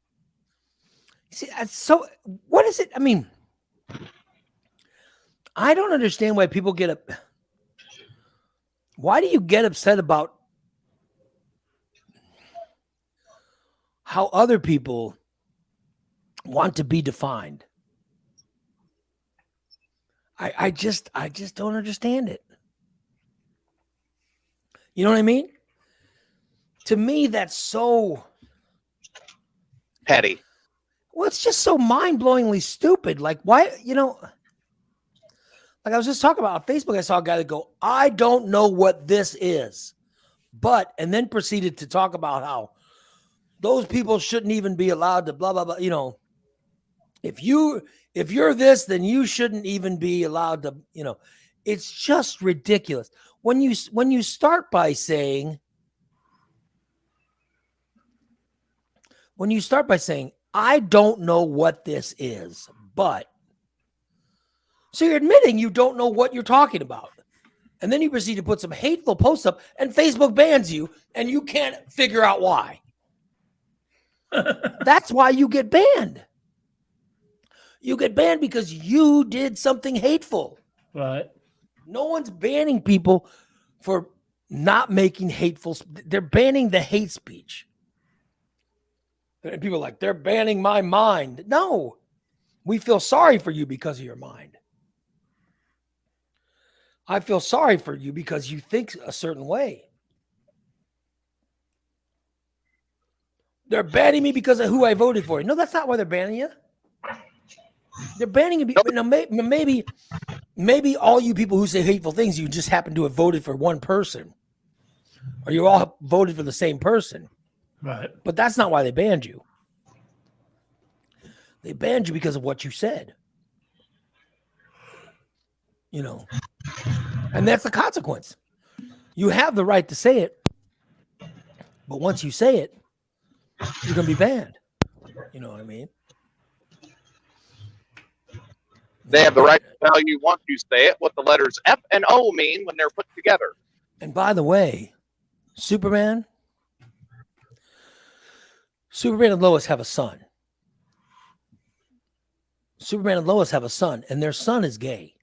See, so what is it? I mean, I don't understand why people get up. Why do you get upset about how other people want to be defined? I just don't understand it. You know what I mean? To me, that's so Petty. well, it's just so mind-blowingly stupid. Like, why, like I was just talking about on Facebook, I saw a guy that go, I don't know what this is, and then proceeded to talk about how those people shouldn't even be allowed to blah, blah, blah. If you're this, then you shouldn't even be allowed to, it's just ridiculous. When you start by saying, I don't know what this is, but So you're admitting you don't know what you're talking about. And then you proceed to put some hateful posts up, and Facebook bans you, and you can't figure out why. That's why you get banned. You get banned because you did something hateful. Right. No one's banning people for not making hateful. They're banning the hate speech. And people are like, they're banning my mind. No, we feel sorry for you because of your mind. I feel sorry for you because you think a certain way. They're banning me because of who I voted for. No, that's not why they're banning you. They're banning you. Now, maybe all you people who say hateful things, you just happen to have voted for one person, or you all voted for the same person. Right. But that's not why they banned you. They banned you because of what you said. You know, and that's the consequence. You have the right to say it, but once you say it, you're going to be banned. You know what I mean? They have the right to tell you once you say it what the letters F and O mean when they're put together. And by the way, Superman and Lois have a son. Superman and Lois have a son, and their son is gay.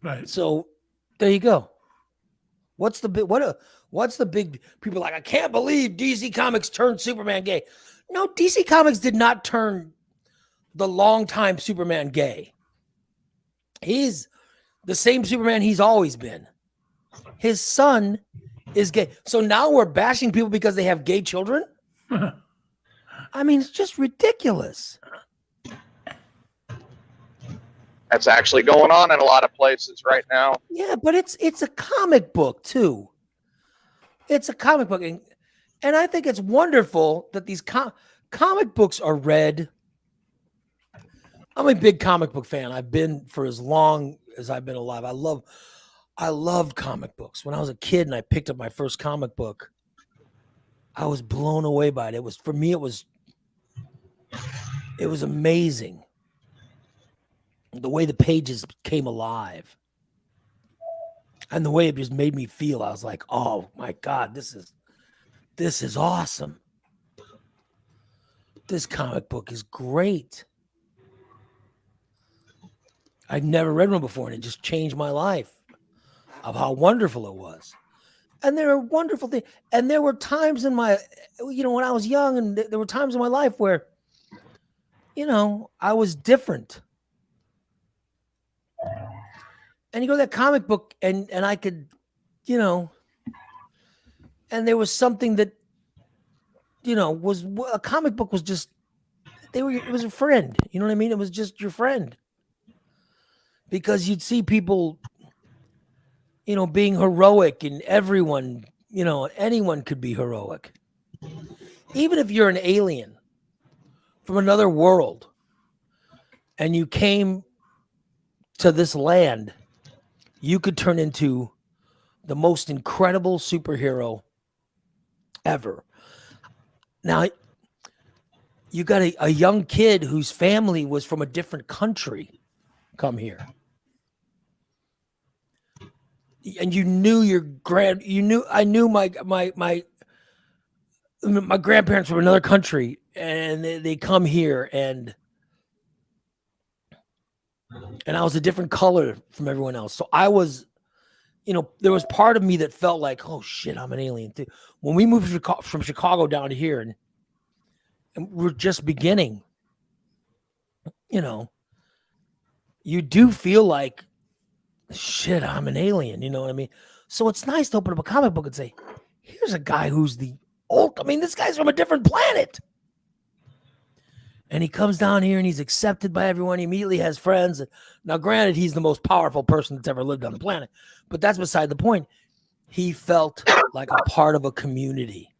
Right. So there you go. What's the big people are like, I can't believe DC Comics turned Superman gay. No, DC Comics did not turn the longtime Superman gay. He's the same Superman he's always been. His son is gay. So now we're bashing people because they have gay children? I mean, it's just ridiculous. That's actually going on in a lot of places right now. Yeah, but it's a comic book too. It's a comic book, and I think it's wonderful that these comic books are read. I'm a big comic book fan. I've been for as long as I've been alive. I loved comic books. When I was a kid and I picked up my first comic book, I was blown away by it. It was, for me, it was amazing. The way the pages came alive and the way it just made me feel. I was like, oh my God, this is awesome. This comic book is great. I'd never read one before, and it just changed my life of how wonderful it was. And there are wonderful things. And there were times in my, when I was young, and there were times in my life where, I was different. And you go to that comic book and I could, and there was something that, was a comic book was just, it was a friend. You know what I mean? It was just your friend. Because you'd see people, being heroic, and everyone, anyone could be heroic. Even if you're an alien from another world and you came to this land, you could turn into the most incredible superhero ever. Now, you got a young kid whose family was from a different country come here. And I knew my grandparents from another country, and they come here, and I was a different color from everyone else. So I was, there was part of me that felt like, oh shit, I'm an alien too. When we moved from Chicago down to here, and we're just beginning, you do feel like, shit, I'm an alien. You know what I mean? So it's nice to open up a comic book and say, here's a guy who's this guy's from a different planet. And he comes down here and he's accepted by everyone. He immediately has friends. Now, granted, he's the most powerful person that's ever lived on the planet, but that's beside the point. He felt like a part of a community.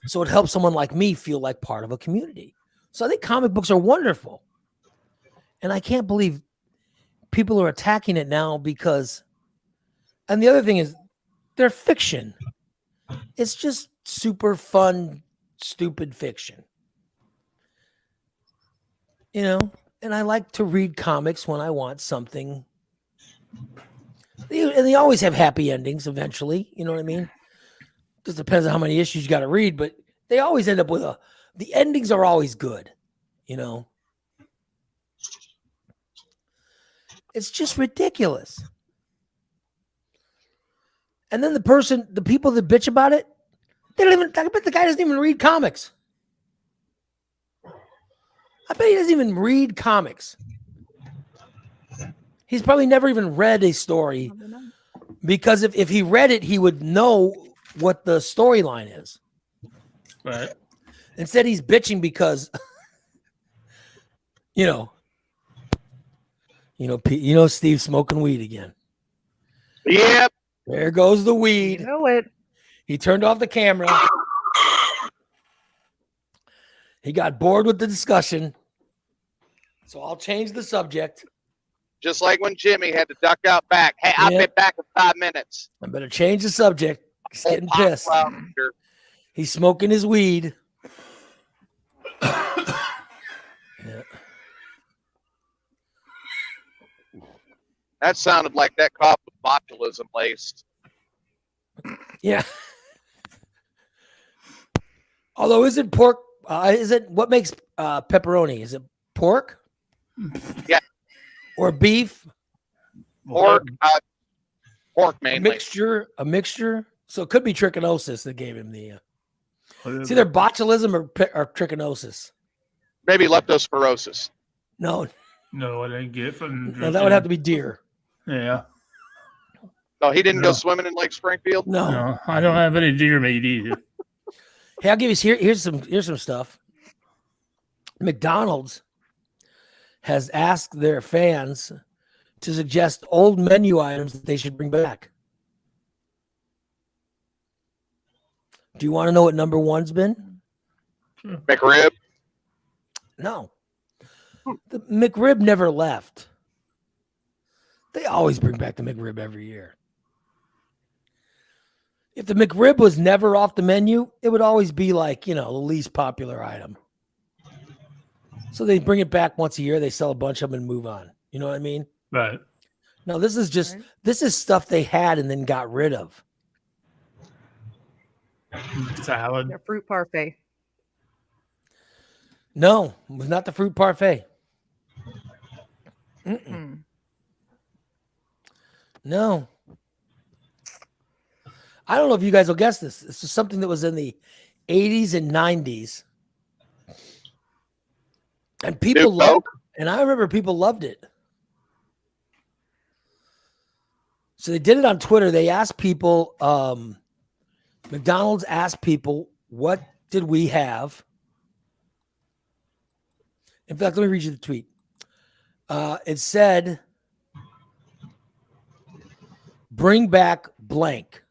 So it helps someone like me feel like part of a community. So I think comic books are wonderful. And I can't believe people are attacking it now because, and the other thing is, they're fiction. It's just super fun, stupid fiction. you know, and I like to read comics when I want something. And they always have happy endings eventually. You know what I mean? Just depends on how many issues you got to read, but they always end up with the endings are always good. You know, it's just ridiculous. And then the people that bitch about it, they don't even. I bet the guy doesn't even read comics. I bet he doesn't even read comics. He's probably never even read a story, because if he read it, he would know what the storyline is. Right. Instead, he's bitching because, you know, Steve's smoking weed again. Yep. There goes the You weed. know it. He turned off the camera. He got bored with the discussion. So I'll change the subject. Just like when Jimmy had to duck out back. Hey, I'll Yeah. be back in 5 minutes. I better change the subject. He's Oh, getting pop pissed. flounder. He's smoking his weed. Yeah. That sounded like that cough was botulism laced. Yeah. Although, isn't pork? What makes pepperoni? Is it pork? Yeah. Or beef? Pork A mainly. mixture. So it could be trichinosis that gave him the. Whatever. It's either botulism or trichinosis. Maybe leptospirosis. No, No, I didn't get from. no, that would have to be deer. Yeah. No, he didn't go No. swimming in Lake Springfield. No. No, I don't have any deer meat either. Hey, I'll give you here's some stuff. McDonald's has asked their fans to suggest old menu items that they should bring back. Do you want to know what number one's been? McRib. No. The McRib never left. They always bring back the McRib every year. If the McRib was never off the menu, it would always be like, the least popular item. So they bring it back once a year, they sell a bunch of them and move on. You know what I mean? Right. No, this is just Right. this is stuff they had and then got rid of. Salad. Their fruit parfait. No, it was not the fruit parfait. Mm. No. I don't know if you guys will guess this. This is something that was in the 80s and 90s. And people New loved Coke? it. And I remember people loved it. So they did it on Twitter. They asked people, McDonald's asked people, what did we have? In fact, let me read you the tweet. It said, bring back blank.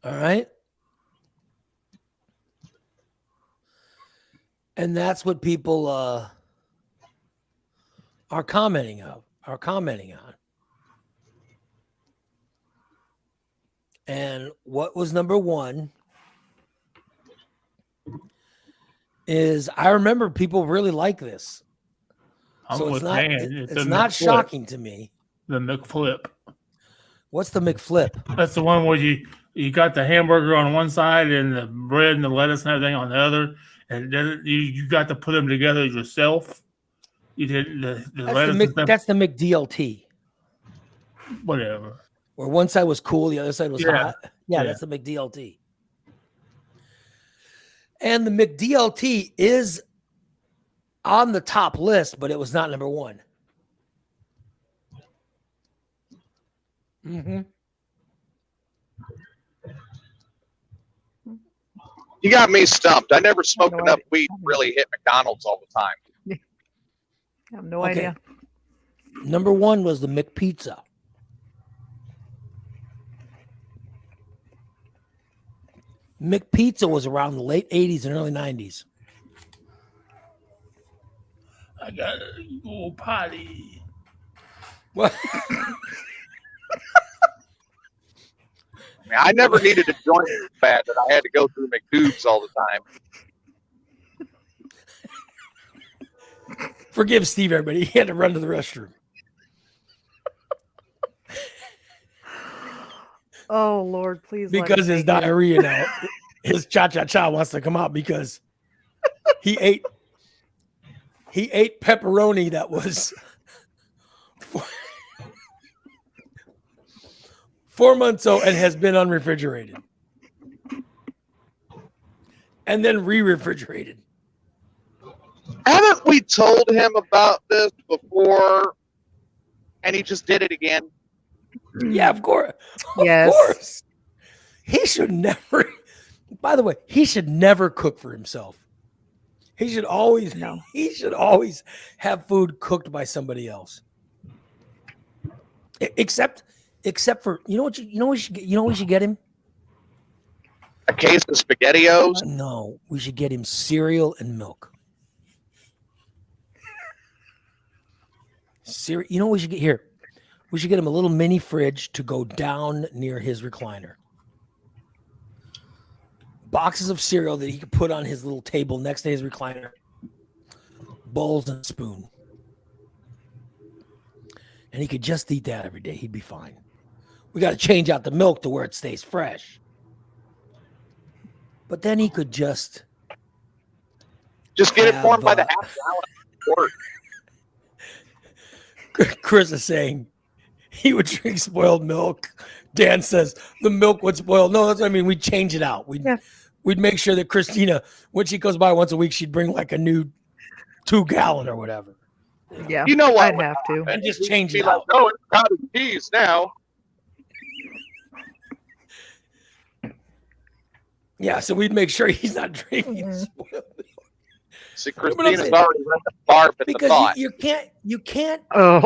All right. And that's what people are commenting on. And what was number one is, I remember people really like this. I'm So it's with not Dan. it's a not McFlip. shocking to me. The McFlip. What's the McFlip? That's the one where you got the hamburger on one side and the bread and the lettuce and everything on the other, and then you got to put them together yourself. You did the lettuce and stuff. That's the McDLT, Whatever. where one side was cool, the other side was Yeah. hot. Yeah, that's the McDLT. And the McDLT is on the top list, but it was not number one. Mm-hmm. You got me stumped. I never smoked No enough idea. weed to really hit McDonald's all the time. I have no Okay. idea. Number one was the McPizza. McPizza was around the late 80s and early 90s. I got to go potty. What? I mean, I never needed a joint so bad that I had to go through McDoobs all the time. Forgive Steve, everybody. He had to run to the restroom. Oh Lord, please. let me Because his thank you. diarrhea now, his cha-cha-cha wants to come out because he ate pepperoni that was 4 months old and has been unrefrigerated. And then re-refrigerated. Haven't we told him about this before? And he just did it again. Yeah, of course. Yes. Of course. He should never, by the way, he should never cook for himself. He should always have food cooked by somebody else. Except for what we should get him? A case of SpaghettiOs. No, we should get him cereal and milk. You know what we should get here? We should get him a little mini fridge to go down near his recliner. Boxes of cereal that he could put on his little table next to his recliner. Bowls and a spoon. And he could just eat that every day. He'd be fine. We got to change out the milk to where it stays fresh. But then he could just get it for him by the half hour. Chris is saying he would drink spoiled milk. Dan says the milk would spoil. No, that's what I mean. We'd change it out. We'd make sure that Christina, when she goes by once a week, she'd bring like a new 2-gallon or whatever. Yeah. You know what? I'd have to. And just change Be it like, out. oh, it's cottage cheese now. Yeah, so we'd make sure he's not drinking spoiled milk. See, Christina's already run the barf at the Because thought. you can't. Oh.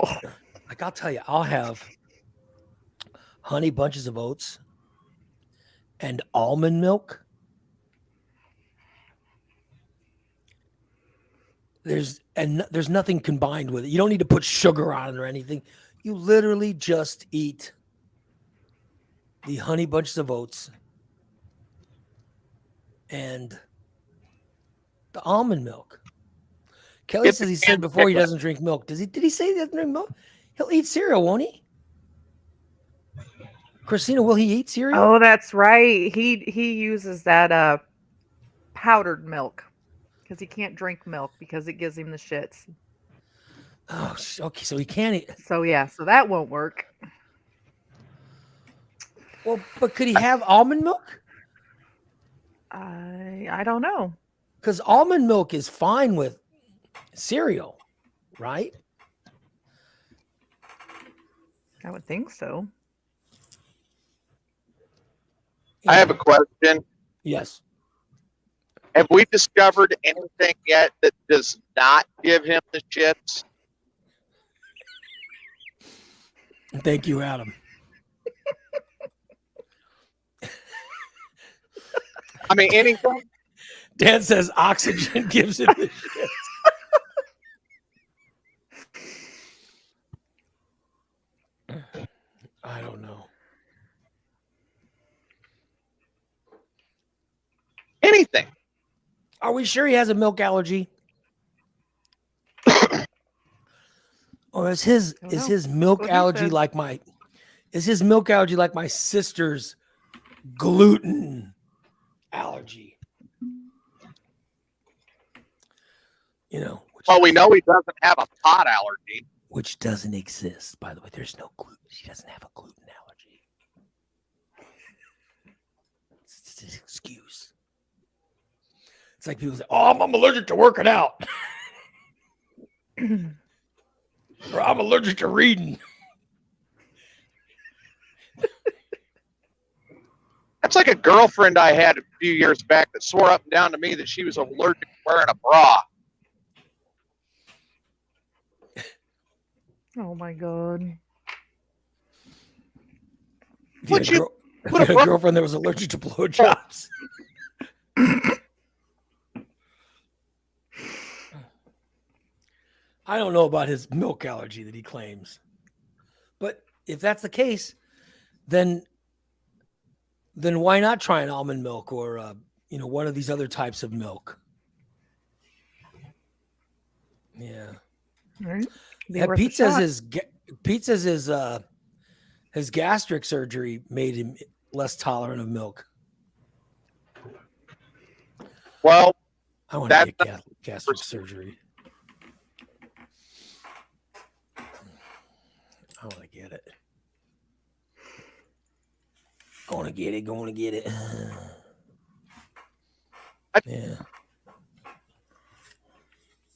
Like I'll tell you, I'll have honey bunches of oats and almond milk. There's nothing combined with it. You don't need to put sugar on it or anything. You literally just eat the honey bunches of oats and the almond milk. Kelly says he said before he doesn't drink milk. Did he say he doesn't drink milk? He'll eat cereal, won't he? Christina, will he eat cereal? Oh, that's right. He uses that powdered milk because he can't drink milk because it gives him the shits. Oh, okay. So he can't eat. So yeah, so that won't work. Well, but could he have almond milk? I don't know. Because almond milk is fine with cereal, right? I would think so. I have a question. Yes. Have we discovered anything yet that does not give him the shits? Thank you, Adam. I mean, anything? Dan says oxygen gives him the shit. I don't know. Anything. Are we sure he has a milk allergy? Or is his milk allergy like my sister's gluten allergy? You know. Well, we know he doesn't have a pot allergy. Which doesn't exist, by the way. There's no gluten. She doesn't have a gluten allergy. It's just an excuse. It's like people say, "Oh, I'm allergic to working out," or "I'm allergic to reading." That's like a girlfriend I had a few years back that swore up and down to me that she was allergic to wearing a bra. Oh my god. Would you I had a girlfriend that was allergic to blowjobs. I don't know about his milk allergy that he claims, but if that's the case, then why not try an almond milk or one of these other types of milk? Yeah. All right. Be Yeah, worth a Pete says shot. his gastric surgery made him less tolerant of milk. Well, I want to That's get gastric surgery. I want to get it. I want to get it. Going to get it. Yeah.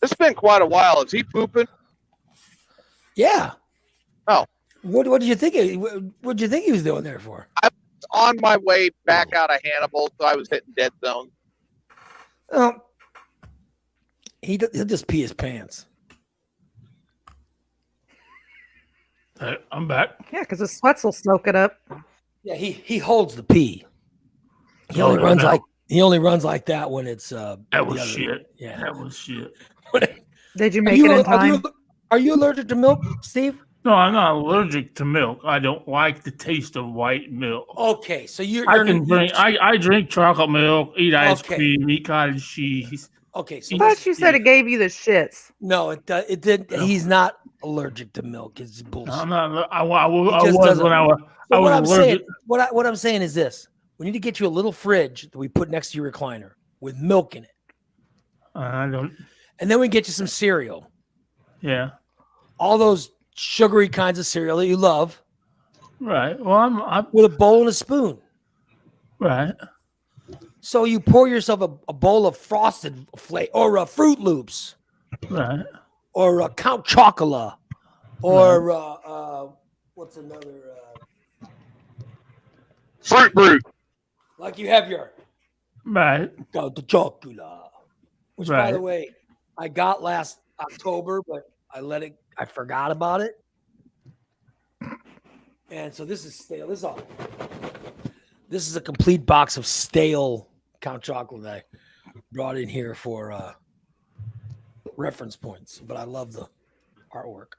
it's been quite a while. Is he pooping? Yeah. Oh. What did you think? What did you think he was doing there for? On my way back out of Hannibal, so I was hitting dead zone. He'll just pee his pants. Hey, I'm back. Yeah, because the sweats will soak it up. Yeah, he holds the pee. He Oh, only yeah, runs no. like he only runs like that when it's That the was other- shit. Yeah. That was shit. Did you make it in time? Are you allergic to milk, Steve? No, I'm not allergic to milk. I don't like the taste of white milk. Okay, so you're I can drink. I drink chocolate milk, eat ice Okay. cream, eat cottage cheese. Okay, so I thought you said it gave you the shits. no, it did. No. He's not allergic to milk. It's bullshit. I'm not. I just was doesn't- when I was. So I what was I'm allergic. saying, what I'm saying is this: we need to get you a little fridge that we put next to your recliner with milk in it, I don't. and then we get you some cereal, Yeah. all those sugary kinds of cereal that you love, Right. Well, I'm with a bowl and a spoon. right. So you pour yourself a bowl of Frosted Flake or Fruit Loops Right. or Count Chocolate or what's another Fruit Brute. like you have your Right. Count Chocolate, which by the Right. way I got last October, but I forgot about it, and so this is stale. This is a complete box of stale Count Chocolate that I brought in here for reference points, but I love the artwork.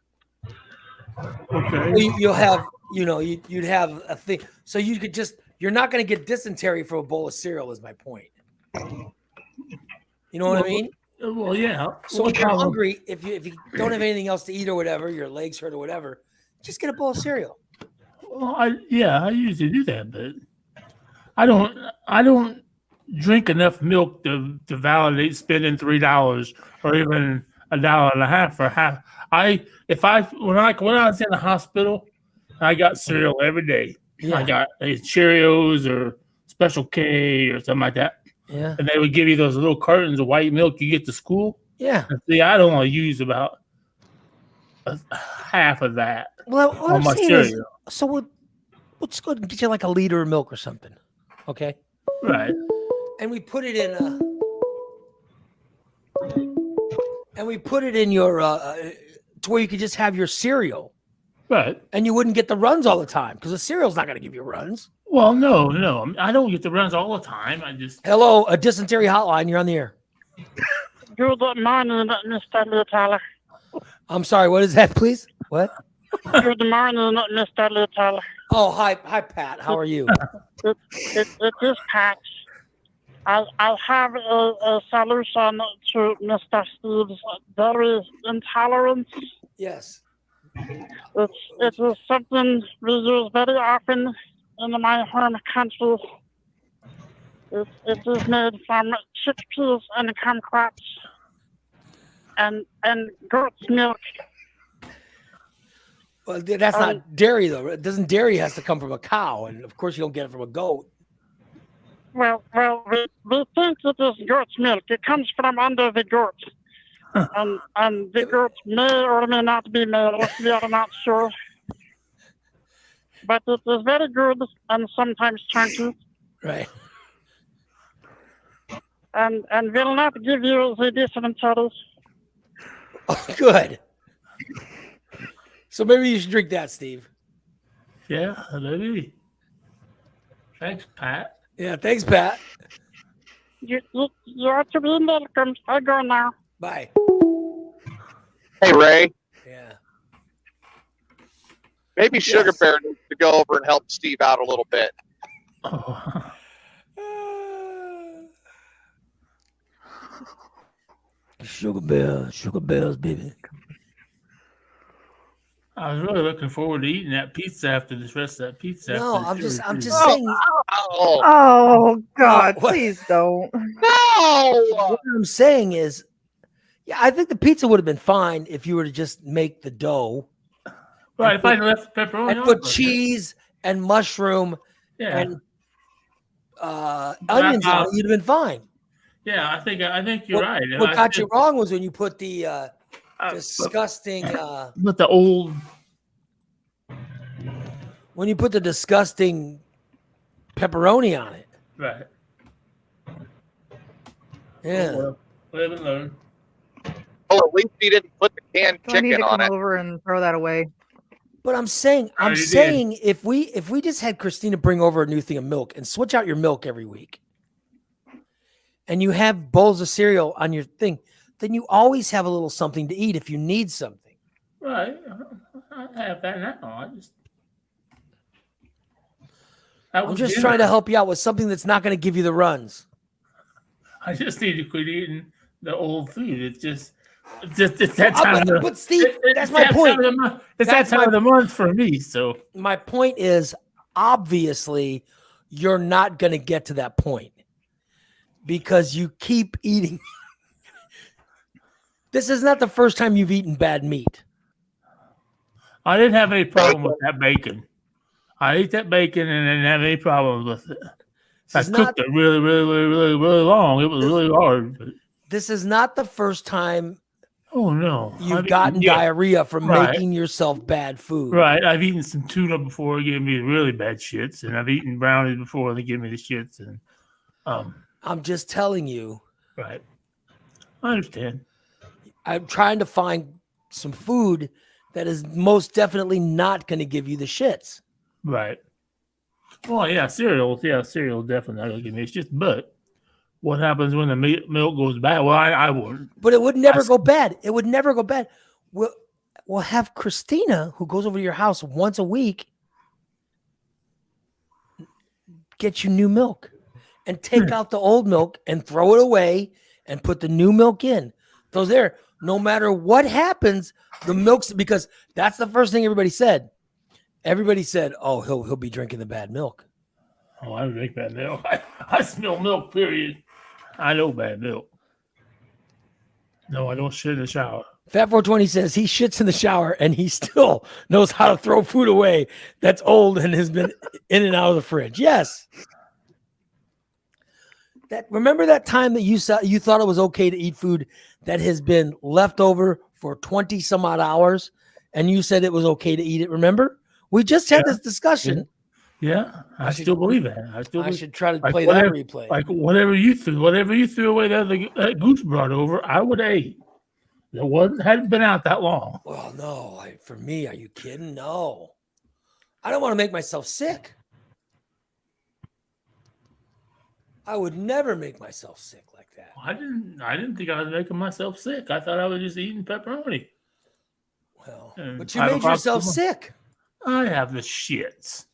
Okay. You'll have, you'd have a thing. So you could you're not going to get dysentery from a bowl of cereal is my point. You know what I mean? Well, yeah. So What if you're problem- hungry, if you don't have anything else to eat or whatever, your legs hurt or whatever, just get a bowl of cereal. Well, I usually do that, but I don't drink enough milk to validate spending $3 or even $1.50 for half. When I was in the hospital, I got cereal every day. Yeah. I got Cheerios or Special K or something like that, Yeah. and they would give you those little cartons of white milk you get to school. Yeah. And see, I don't use about half of that Well, what on I'm my saying is, cereal. so we'll just go and get you like a liter of milk or something. Okay. Right. And we put it in your to where you could just have your cereal Right. and you wouldn't get the runs all the time because the cereal's not going to give you runs. Well, no. I don't get the runs all the time. I just Hello, a dysentery hotline. You're on the air. Good morning, Mr. Little. I'm sorry. What is that, please? What? Good morning, Mr. Little. Oh, hi, Pat. How are you? It is Pat. I have a solution to Mr. Steve's dairy intolerance. Yes. It is something we use very often in my home country. It is made from chickpeas and kumquats and goat's milk. Well, that's not dairy though. Doesn't dairy has to come from a cow, and of course you don't get it from a goat. Well, we think it is goat's milk. It comes from under the goat. And the goat may or may not be male. We are not sure. But it is very good and sometimes chunky. Right. And will not give you the dysentery. Oh, good. So maybe you should drink that, Steve. yeah, maybe. Thanks, Pat. Yeah. Thanks, Pat. You are to be welcome. I go now. Bye. Hey, Ray. Yeah. Maybe Sugar Yes. Bear needs to go over and help Steve out a little bit. Oh, sugar bells, baby. I was really looking forward to eating that pizza after this rest of that pizza. No, after the I'm sugar just free. saying. Oh, Oh God, what- please don't. no! What I'm saying is, yeah, I think the pizza would have been fine if you were to just make the dough Right, and if I had left the pepperoni and on put it, cheese and mushroom yeah, and onions on it, you'd have been fine. yeah, I think you're right. What I got think- you wrong was when you put the disgusting But the old, pepperoni on it. right? Yeah. Well, live and learn. Well, at least he didn't put the canned Do I need chicken to on come it. over and throw that away? But I'm saying already did. if we just had Christina bring over a new thing of milk and switch out your milk every week, and you have bowls of cereal on your thing, then you always have a little something to eat if you need something. Right, I have that now. I'm just trying to help you out with something that's not going to give you the runs. I just need to quit eating the old food. It's that time of the, But Steve, it's that's my that point. time of the month. It's That's that time of the month for me. So My point is, obviously, you're not going to get to that point because you keep eating. This is not the first time you've eaten bad meat. I didn't have any problem with that bacon. I ate that bacon and didn't have any problems with it. I This is cooked it really, really, really, really, really long. It was really hard. But, This is not the first time oh no, you've gotten diarrhea from Right. making yourself bad food. Right, I've eaten some tuna before. It gave me really bad shits, and I've eaten brownies before. They give me the shits, and I'm just telling you, right. I understand. I'm trying to find some food that is most definitely not going to give you the shits. Right. Well, yeah, cereal. Yeah, cereal definitely not gonna give me shits. But what happens when the milk goes bad? Well, I wouldn't. But it would never go bad. It would never go bad. We'll have Christina, who goes over to your house once a week, get you new milk and take out the old milk and throw it away and put the new milk in. Those there, no matter what happens, the milk's because that's the first thing everybody said. Everybody said, "Oh, he'll be drinking the bad milk." Oh, I don't drink bad milk. I smell milk. Period. I know bad milk. No, I don't shit in the shower. Fat 420 says he shits in the shower and he still knows how to throw food away that's old and has been in and out of the fridge. Yes. Remember that time that you thought it was okay to eat food that has been left over for 20 some odd hours and you said it was okay to eat it, remember? We just had this discussion. Yeah, I still believe that. I should try to like play whatever- that replay. Like whatever you threw away that Goose brought over, I would have ate. It hadn't been out that long. Well, no, for me, are you kidding? No. I don't want to make myself sick. I would never make myself sick like that. I didn't think I was making myself sick. I thought I was just eating pepperoni. Well, And but you 5 made o'clock yourself tomorrow. sick. I have the shits.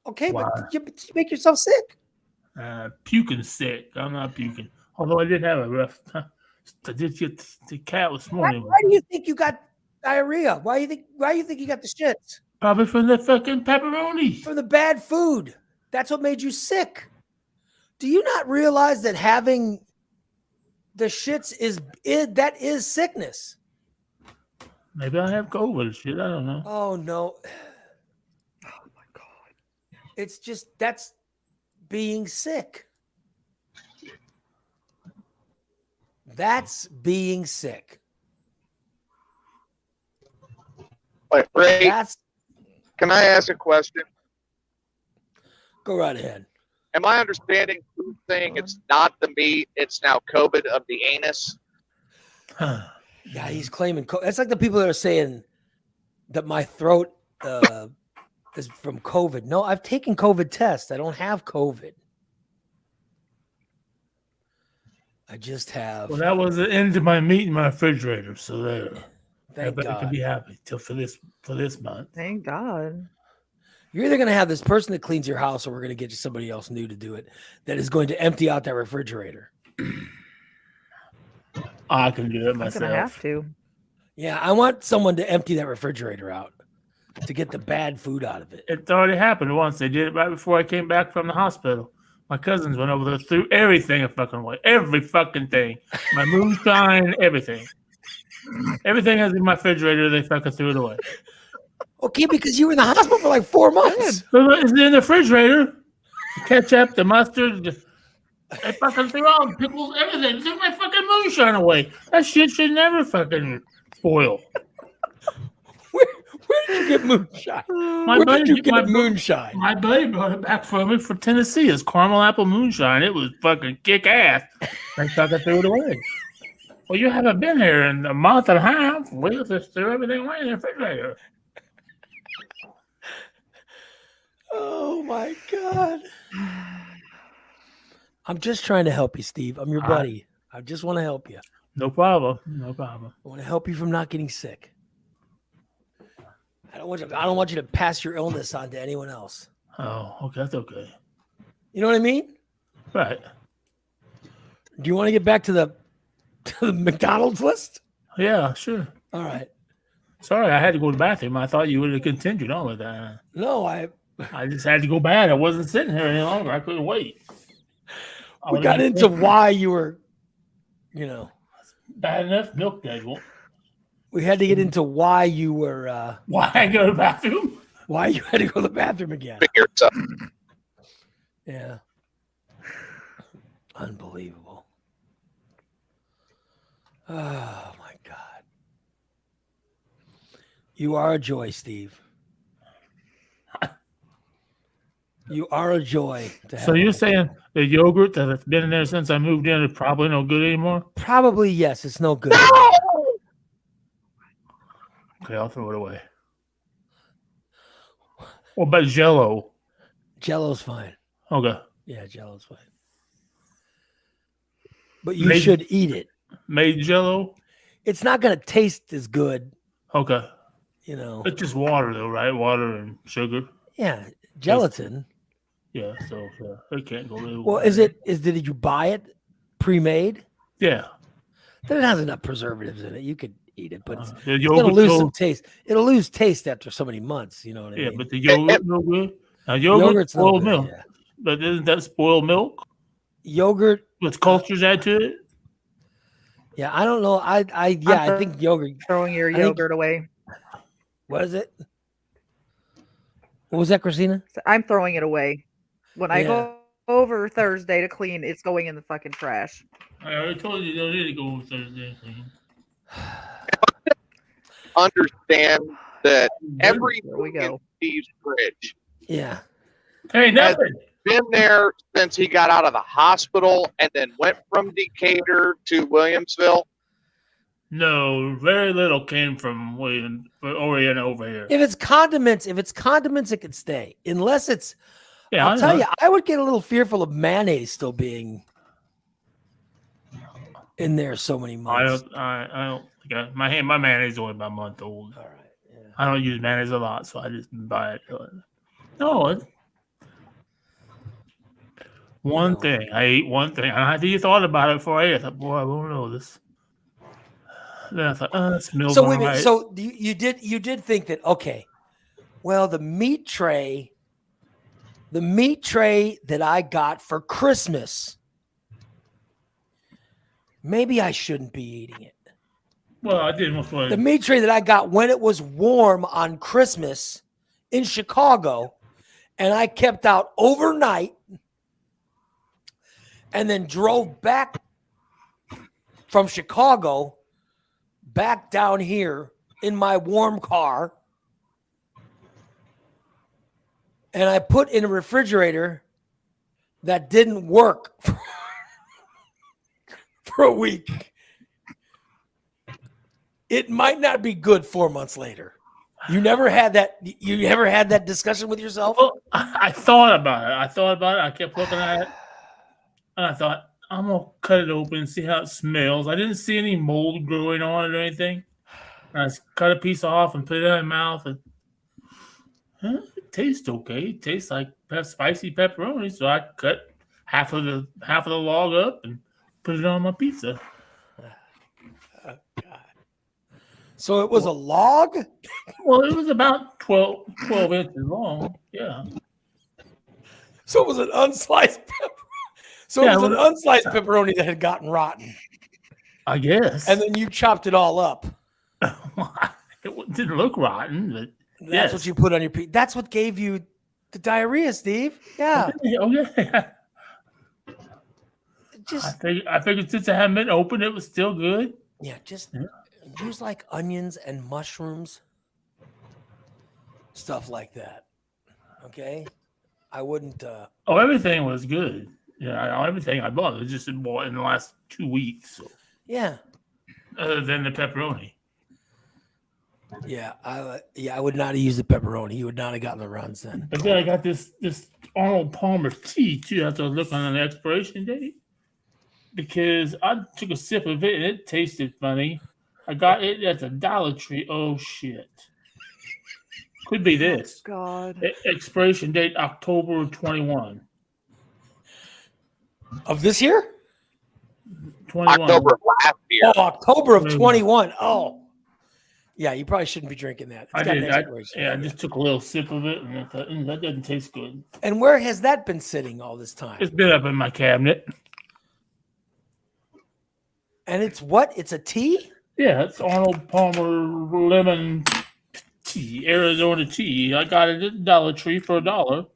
Okay, Wow. but you make yourself sick. Puking sick. I'm not puking. Although I did have a rough time. I did get the cat this morning. Why do you think you got diarrhea? Why do you think you got the shits? Probably from the fucking pepperoni. From the bad food. That's what made you sick. Do you not realize that having the shits is sickness? Maybe I have COVID shit. I don't know. Oh no. Oh my God. It's just that's being sick. That's being sick. Wait, Ray, That's can I ask a question? go right ahead. Am I understanding food thing? It's not the meat. It's now COVID of the anus. Yeah, he's claiming that's like the people that are saying that my throat is from COVID. No, I've taken COVID tests. I don't have COVID. I just have. Well, that was the end of my meat in my refrigerator. So there. Thank Everybody God. can be happy till for this month. Thank God. You're either going to have this person that cleans your house or we're going to get you somebody else new to do it that is going to empty out that refrigerator. I can do it I'm gonna have myself. to. Yeah, I want someone to empty that refrigerator out to get the bad food out of it. It's already happened once. They did it right before I came back from the hospital. My cousins went over there, threw everything a fucking way. Every fucking thing. My moonshine, everything. Everything that's in my refrigerator, they fucking threw it away. Okay, because you were in the hospital for like 4 months. So it's in the refrigerator. The ketchup, the mustard, they fucking threw all the pickles, everything. Took my fucking moonshine away. That shit should never fucking spoil. Where did you get moonshine? My Where buddy, did you get my bu- moonshine? My buddy brought it back for me for Tennessee. It's caramel apple moonshine. It was fucking kick ass. They fucking threw it away. Well, you haven't been here in a month and a half. We just threw everything away in the refrigerator. Oh my God. I'm just trying to help you, Steve. I'm your buddy. I just want to help you. No problem. No problem. I want to help you from not getting sick. I don't want you to pass your illness on to anyone else. Oh, okay. That's okay. You know what I mean? Right. Do you want to get back to the McDonald's list? Yeah, sure. All right. Sorry, I had to go to the bathroom. I thought you would have continued on with that. No, I just had to go bad. I wasn't sitting here any longer. I couldn't wait. we got into why you were, bad enough. Milk that won't. we had to get into why you were, Why I go to the bathroom? why you had to go to the bathroom again. Figure it out. Yeah. Unbelievable. Oh my God. You are a joy, Steve. You are a joy to have. So you're saying the yogurt that has been in there since I moved in is probably no good anymore? Probably yes, it's no good. Okay, I'll throw it away. What about Jell-O? Jello's fine. Okay. Yeah, Jello's fine. But you should eat it. Made Jell-O? It's not going to taste as good, Okay. It's It's just water though, right? Water and sugar. Yeah, gelatin. Yeah, so it can't go really Well, well. did you buy it pre-made? Yeah. Then it has enough preservatives in it. You could eat it, but The it's going to yogurt lose no- some taste. It'll lose taste after so many months. You know what I Yeah, mean? but the yogurt no good. Now Yogurt's no spoiled good, milk. yeah. But isn't that spoiled milk? Yogurt. With cultures add to it? Yeah, I don't know. I think yogurt. Throwing your I think- yogurt away. What is it? What was that, Christina? So I'm throwing it away. When I Yeah. go over Thursday to clean, it's going in the fucking trash. I already told you don't need to go over Thursday. Understand that There everything we in go. Steve's fridge Yeah. Hey, nothing. been there since he got out of the hospital and then went from Decatur to Williamsville. No, very little came from Orion over here. If it's condiments, it could stay. Unless it's, Yeah, I'll tell you, I would get a little fearful of mayonnaise still being in there so many I months. don't think my mayonnaise is only about a month old. All right. Yeah. I don't use mayonnaise a lot, so I just buy it. No, one thing. I ate one thing. And I you thought about it before I ate. I thought, boy, I won't know this. Then I thought, it smells So all wait a minute. right. So you did think that, okay, well, the meat tray that I got for Christmas, maybe I shouldn't be eating it. Well, I did most of The it. meat tray that I got when it was warm on Christmas in Chicago, and I kept out overnight and then drove back from Chicago back down here in my warm car, and I put in a refrigerator that didn't work for a week. It might not be good 4 months later. You never had that. You never had that discussion with yourself? Well, I thought about it. I kept looking at it. And I thought, I'm going to cut it open and see how it smells. I didn't see any mold growing on it or anything. And I just cut a piece off and put it in my mouth. And it tastes okay. It tastes like spicy pepperoni. So I cut half of the log up and put it on my pizza. So it was a log? Well, it was about 12 inches long. Yeah. So it was an unsliced pepper. So Yeah, it was it an unsliced pepperoni that had gotten rotten. I guess. And then you chopped it all up. It didn't look rotten, but That's what you put on your pizza. That's what gave you the diarrhea, Steve. Yeah. Okay. Just I figured since it hadn't been open, it was still good. just use like onions and mushrooms. Stuff like that. Okay? I wouldn't Oh, everything was good. Yeah, everything I bought was just bought in the last 2 weeks. So, yeah. other than the pepperoni. Yeah, I would not have used the pepperoni. You would not have gotten the runs then. But then I got this Arnold Palmer tea too. After I was looking on the expiration date, because I took a sip of it and it tasted funny. I got it at the Dollar Tree. Oh shit! Could be this. God. Expiration date October 21. Of this year? 21. October of last year. Oh, October of 21. Oh. Yeah, you probably shouldn't be drinking that. It's I got an did. expiration I date. just took a little sip of it and I thought, that doesn't taste good. And where has that been sitting all this time? It's been up in my cabinet. And it's what? It's a tea? Yeah, it's Arnold Palmer lemon tea, Arizona tea. I got it at Dollar Tree for $1. Oh,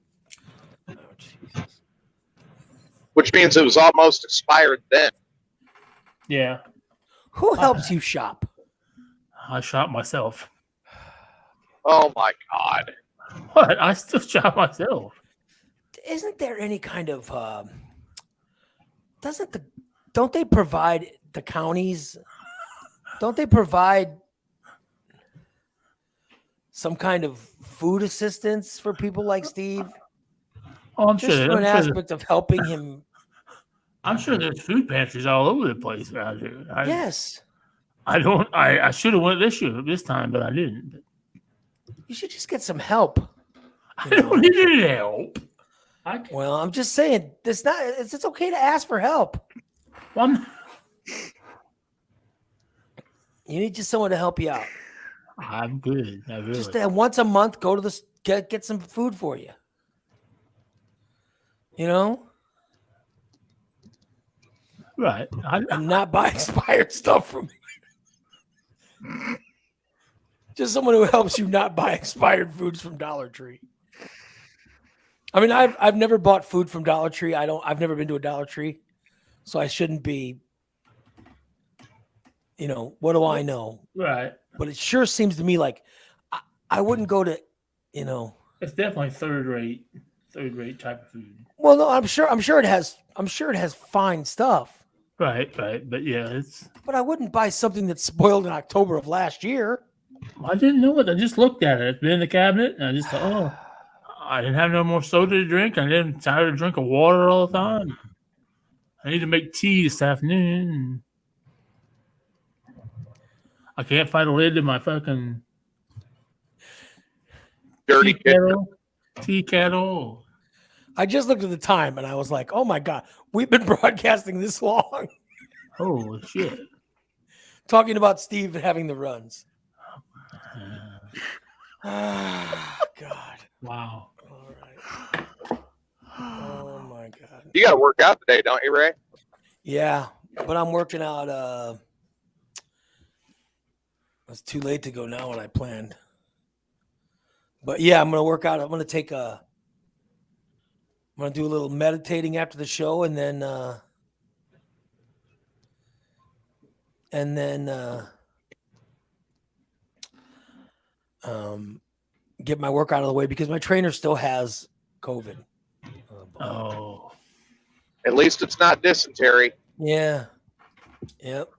Jesus. Which means it was almost expired then. Yeah, Who helps you shop? I shot myself. Oh my God. What? I still shot myself. Isn't there any kind of don't they provide the counties? Don't they provide some kind of food assistance for people like Steve? Oh, I'm Just sure. for an I'm sure, aspect of helping him. I'm sure there's food pantries all over the place out here. Yes. I should have went this time, but I didn't. You should just get some help. I don't need any help. Well, I'm just saying it's okay to ask for help. I'm You need just someone to help you out. good. I really. Just once a month, go to the get some food for you. You know, Right. and not buy expired stuff from me. Just someone who helps you not buy expired foods from Dollar Tree. I mean, I've never bought food from Dollar Tree. I've never been to a Dollar Tree, so I shouldn't be. What do I know? Right. But it sure seems to me like I wouldn't go to, It's definitely third rate type of food. Well, no, I'm sure it has fine stuff. Right. But yeah, But I wouldn't buy something that's spoiled in October of last year. I didn't know it. I just looked at it. It's been in the cabinet, and I just thought, oh, I didn't have no more soda to drink. I didn't tired of drinking water all the time. I need to make tea this afternoon. I can't find a lid to my fucking Dirty tea kettle. I just looked at the time and I was like, oh my God, we've been broadcasting this long. Holy shit. Talking about Steve having the runs. Ah, God. Wow. All right. Oh my God. You got to work out today, don't you, Ray? Yeah, but I'm working out. It's too late to go now when I planned. But yeah, I'm going to work out. I'm going to do a little meditating after the show and then get my work out of the way because my trainer still has COVID. Oh. At least it's not dysentery. Yeah. Yep.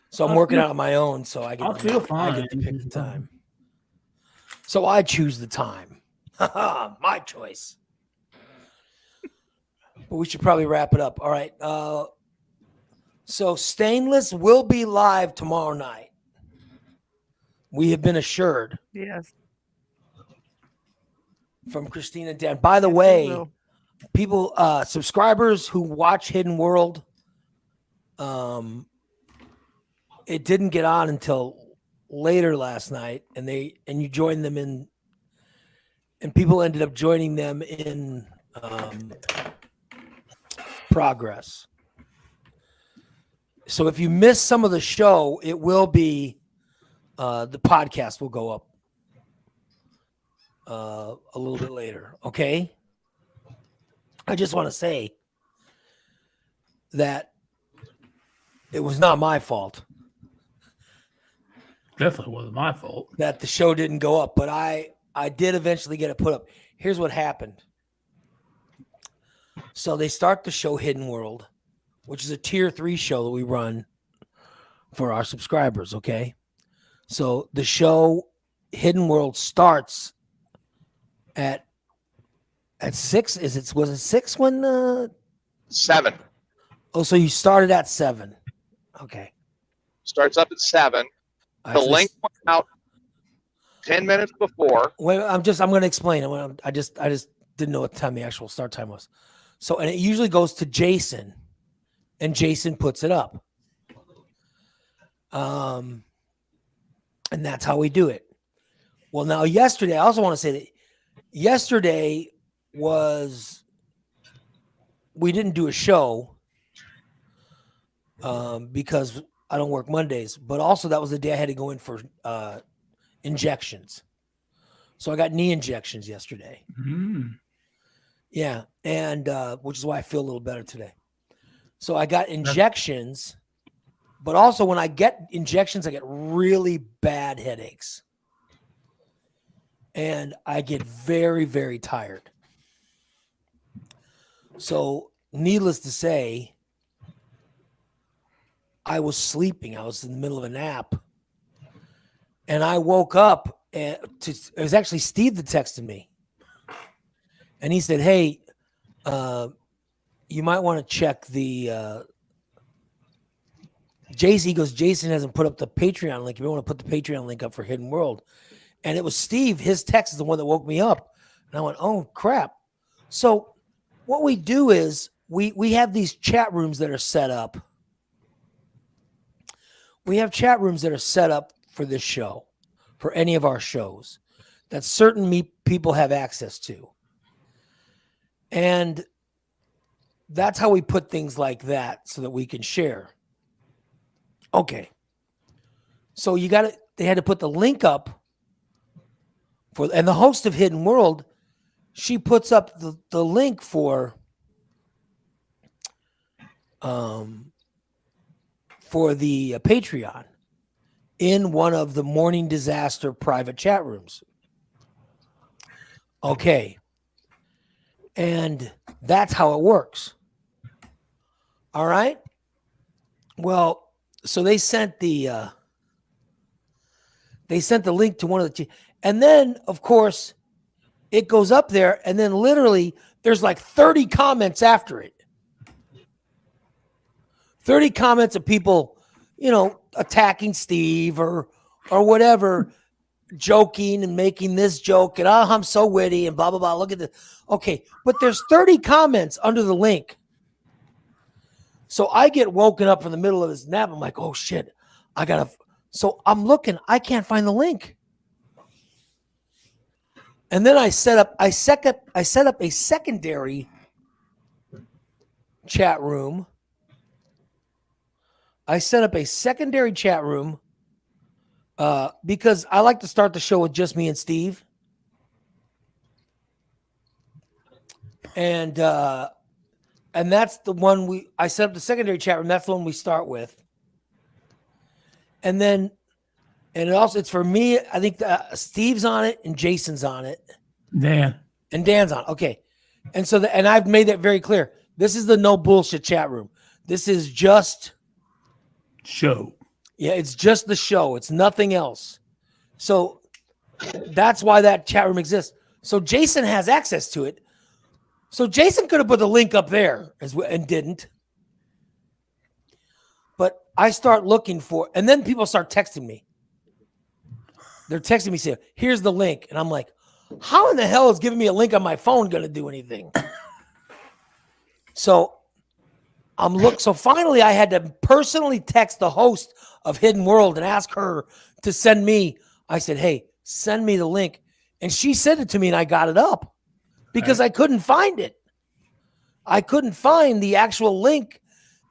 So I'm working out on my own, so I I'll feel fine. I get to pick the time. So I choose the time. My choice. But we should probably wrap it up. All right. So Stainless will be live tomorrow night. We have been assured Yes. from Christina and Dan. By the Yes, we way, will. people, subscribers who watch Hidden World, it didn't get on until later last night, and you joined them in, and people ended up joining them in progress. So if you miss some of the show, it will be the podcast will go up a little bit later. Okay. I just want to say that it was not my fault Definitely wasn't my fault. that the show didn't go up, but I did eventually get it put up. Here's what happened. So they start the show Hidden World, which is a tier 3 show that we run for our subscribers. Okay. So the show Hidden World starts at 6. Was it 6 when 7. oh, so you started at 7. Okay. Starts up at 7. The link went out 10 minutes before. Well, I'm going to explain it. I just didn't know what time the actual start time was. So, and it usually goes to Jason, and Jason puts it up. And that's how we do it. Well, now yesterday, I also want to say that yesterday we didn't do a show because I don't work Mondays, but also that was the day I had to go in for injections. So I got knee injections yesterday. Mm. Yeah. And which is why I feel a little better today. So I got injections, but also when I get injections, I get really bad headaches. And I get very, very tired. So needless to say, I was sleeping. I was in the middle of a nap. And I woke up and it was actually Steve that texted me. And he said, hey, you might want to check the Jason. He goes, Jason hasn't put up the Patreon link. You want to put the Patreon link up for Hidden World. And it was Steve. His text is the one that woke me up. And I went, oh, crap. So what we do is we have these chat rooms that are set up. We have chat rooms that are set up for this show, for any of our shows, that certain people have access to. And that's how we put things like that so that we can share. Okay. So they had to put the link up and the host of Hidden World, she puts up the link for the Patreon in one of the Morning Disaster private chat rooms. Okay. And that's how it works. All right. Well, so they sent the link to one of the, and then of course it goes up there, and then literally there's like 30 comments after it. 30 comments of people, attacking Steve or whatever, joking and making this joke and I'm so witty and blah blah blah. Look at this. Okay, but there's 30 comments under the link. So I get woken up from the middle of this nap. I'm like, oh shit, so I'm looking, I can't find the link. And then I set up a secondary chat room. Because I like to start the show with just me and Steve. And that's the one I set up the secondary chat room. That's the one we start with. And then, it's for me. I think Steve's on it and Jason's on it. Dan. And Dan's on. Okay. And so, and I've made that very clear. This is the no bullshit chat room. This is just show. Yeah, it's just the show. It's nothing else. So that's why that chat room exists. So Jason has access to it. So Jason could have put the link up there and didn't. But I start looking for, and then people start texting me. They're texting me saying, here's the link. And I'm like, how in the hell is giving me a link on my phone going to do anything? So So finally I had to personally text the host of Hidden World and ask her to send me. I said, hey, send me the link. And she sent it to me and I got it up because I couldn't find it. I couldn't find the actual link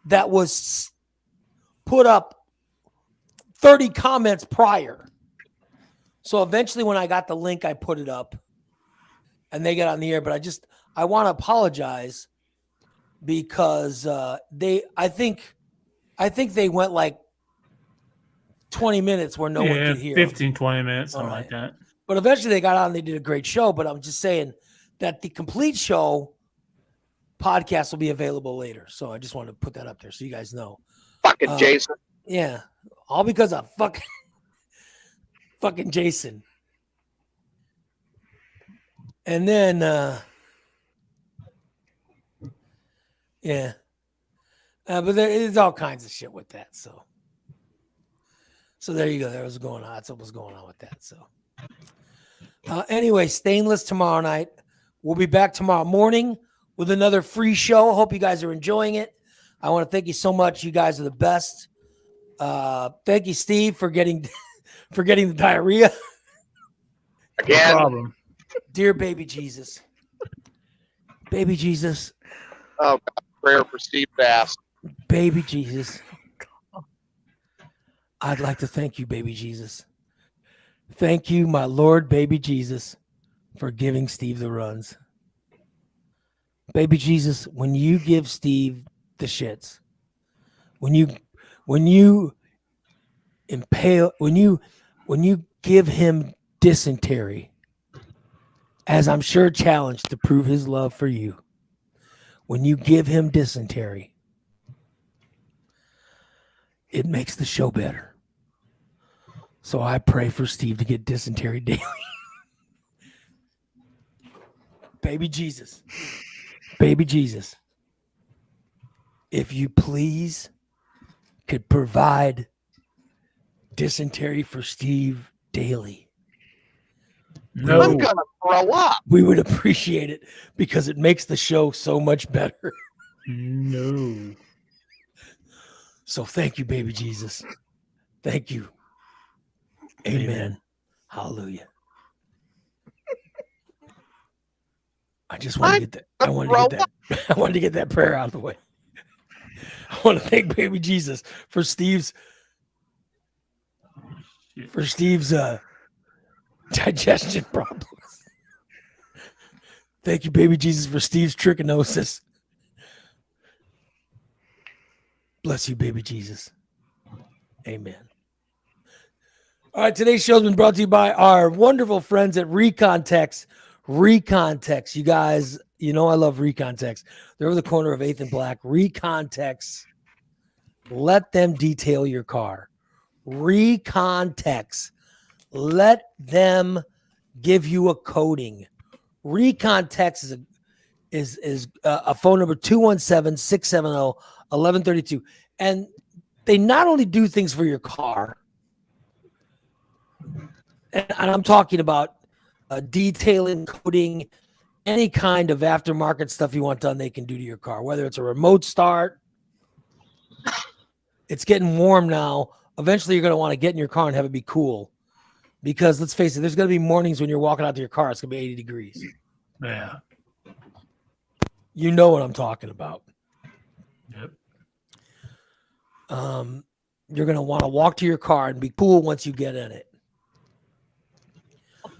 that was put up 30 comments prior. So eventually when I got the link, I put it up and they got on the air. But I want to apologize because I think they went like 20 minutes where no one could hear 15, 20 minutes, something All like right. that. But eventually they got on and they did a great show. But I'm just saying that the complete show podcast will be available later. So I just wanted to put that up there so you guys know. Fucking Jason. Yeah. All because of fucking Jason. And then yeah. But there is all kinds of shit with that. So there you go. There was going on. That's what was going on with that. So anyway, Stainless tomorrow night. We'll be back tomorrow morning with another free show. Hope you guys are enjoying it. I want to thank you so much. You guys are the best. Thank you, Steve, for getting the diarrhea. Again. No problem. Dear baby Jesus. Baby Jesus. Oh, God, prayer for Steve Bass. Baby Jesus. I'd like to thank you, baby Jesus. Thank you, my Lord, baby Jesus, for giving Steve the runs. Baby Jesus, when you give Steve the shits, when you give him dysentery, as I'm sure challenged to prove his love for you, when you give him dysentery, it makes the show better. So I pray for Steve to get dysentery daily. Baby Jesus. Baby Jesus. If you please could provide dysentery for Steve daily. No. I'm gonna throw up. We would appreciate it because it makes the show so much better. No. So thank you, baby Jesus. Thank you. Amen. Amen. Hallelujah. I just want to get that. I wanted to get that prayer out of the way. I want to thank baby Jesus for Steve's digestion problems. Thank you, baby Jesus, for Steve's trichinosis. Bless you, baby Jesus. Amen. All right, today's show has been brought to you by our wonderful friends at Recontext. Recontext, you guys, you know I love Recontext. They're over the corner of 8th and Black. Recontext. Let them detail your car. Recontext. Let them give you a coating. Recontext is a phone number 217-670-1132. And they not only do things for your car, and I'm talking about detailing, coating, any kind of aftermarket stuff you want done, they can do to your car, whether it's a remote start. It's getting warm now. Eventually, you're going to want to get in your car and have it be cool. Because let's face it, there's going to be mornings when you're walking out to your car, it's going to be 80 degrees. Yeah. You know what I'm talking about. Yep. You're going to want to walk to your car and be cool once you get in it.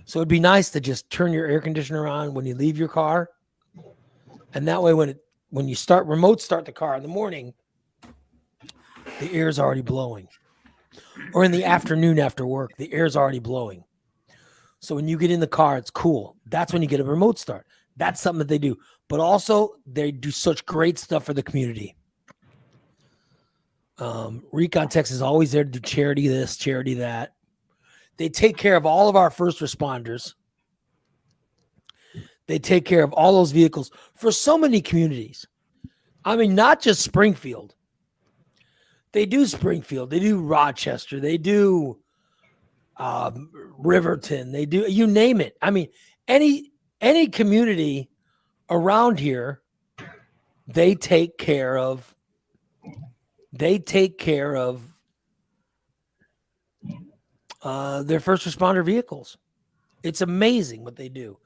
So it'd be nice to just turn your air conditioner on when you leave your car. And that way, when you remote start the car in the morning, the air is already blowing. Or in the afternoon after work, the air is already blowing. So when you get in the car, it's cool. That's when you get a remote start. That's something that they do. But also, they do such great stuff for the community. Recontext is always there to do charity this, charity that. They take care of all of our first responders. They take care of all those vehicles for so many communities. I mean, not just Springfield. They do Springfield. They do Rochester. They do Riverton. They do, you name it. I mean, any community around here, they take care of They take care of their first responder vehicles. It's amazing what they do.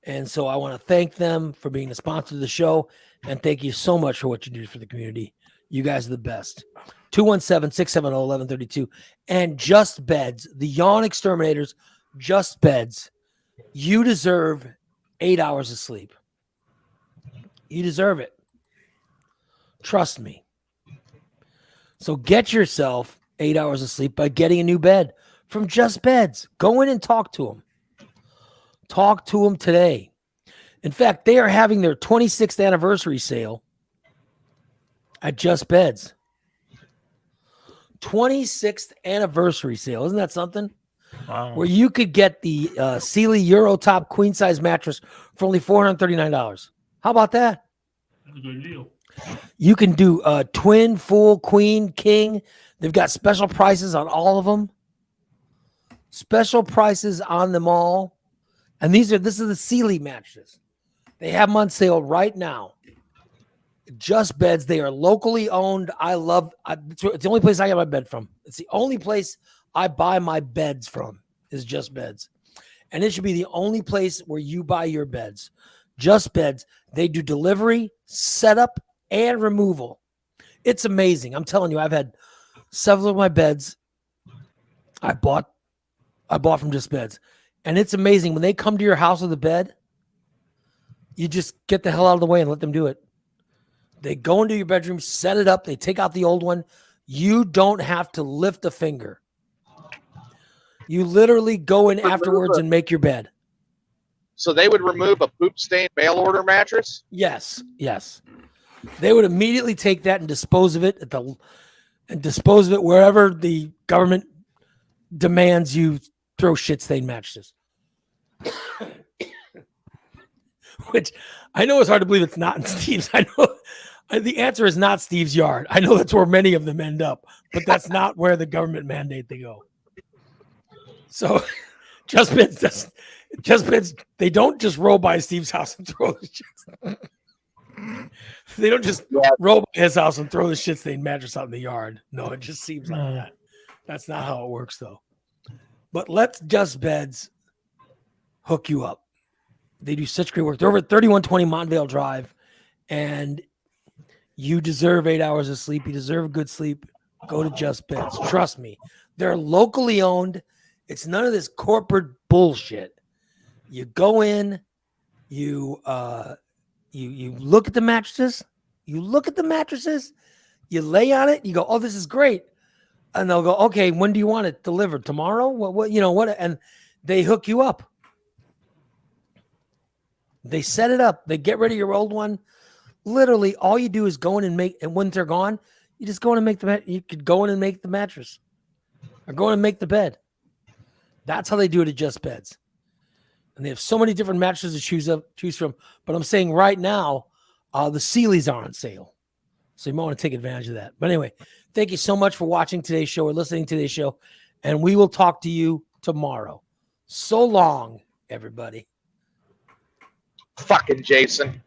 And so I want to thank them for being a sponsor of the show. And thank you so much for what you do for the community. You guys are the best. 217-670-1132. And Just Beds, the Yawn Exterminators, Just Beds. You deserve 8 hours of sleep. You deserve it. Trust me. So get yourself 8 hours of sleep by getting a new bed from Just Beds. Go in and talk to them. Talk to them today. In fact, they are having their 26th anniversary sale at Just Beds. 26th anniversary sale. Isn't that something? Wow. Where you could get the Sealy Eurotop queen size mattress for only $439. How about that? That's a good deal. You can do twin, full, queen, king. They've got special prices on all of them. Special prices on them all. And this is the Sealy mattresses. They have them on sale right now. Just Beds. They are locally owned. It's the only place I get my bed from. It's the only place I buy my beds from is Just Beds. And it should be the only place where you buy your beds. Just Beds. They do delivery, setup, and removal. It's amazing. I'm telling you, I've had several of my beds I bought from Just Beds. And it's amazing. When they come to your house with a bed, you just get the hell out of the way and let them do it. They go into your bedroom, set it up. They take out the old one. You don't have to lift a finger. You literally go in afterwards and make your bed. So they would remove a poop stained mail order mattress? Yes. They would immediately take that and dispose of it wherever the government demands you throw shit stained mattresses. Which I know it's hard to believe it's not in Steve's. I know the answer is not Steve's yard. I know that's where many of them end up, but that's not where the government mandate they go. So Just Beds, they don't just roll by Steve's house and throw the shit. They don't just roll by his house and throw the shit stained mattress out in the yard. No, it just seems like that. That's not how it works, though. But let Just Beds hook you up. They do such great work. They're over at 3120 Montvale Drive, and you deserve 8 hours of sleep. You deserve good sleep. Go to Just Beds. Trust me. They're locally owned. It's none of this corporate bullshit. You go in, you look at the mattresses. You lay on it. You go, oh, this is great. And they'll go, okay, when do you want it delivered? Tomorrow? What? And they hook you up. They set it up. They get rid of your old one. Literally, all you do is go in and when they're gone, you just go in and make you could go in and make the mattress or go in and make the bed. That's how they do it at Just Beds. And they have so many different mattresses to choose from. But I'm saying right now, the Sealy's are on sale. So you might want to take advantage of that. But anyway, thank you so much for watching today's show or listening to today's show. And we will talk to you tomorrow. So long, everybody. Fucking Jason.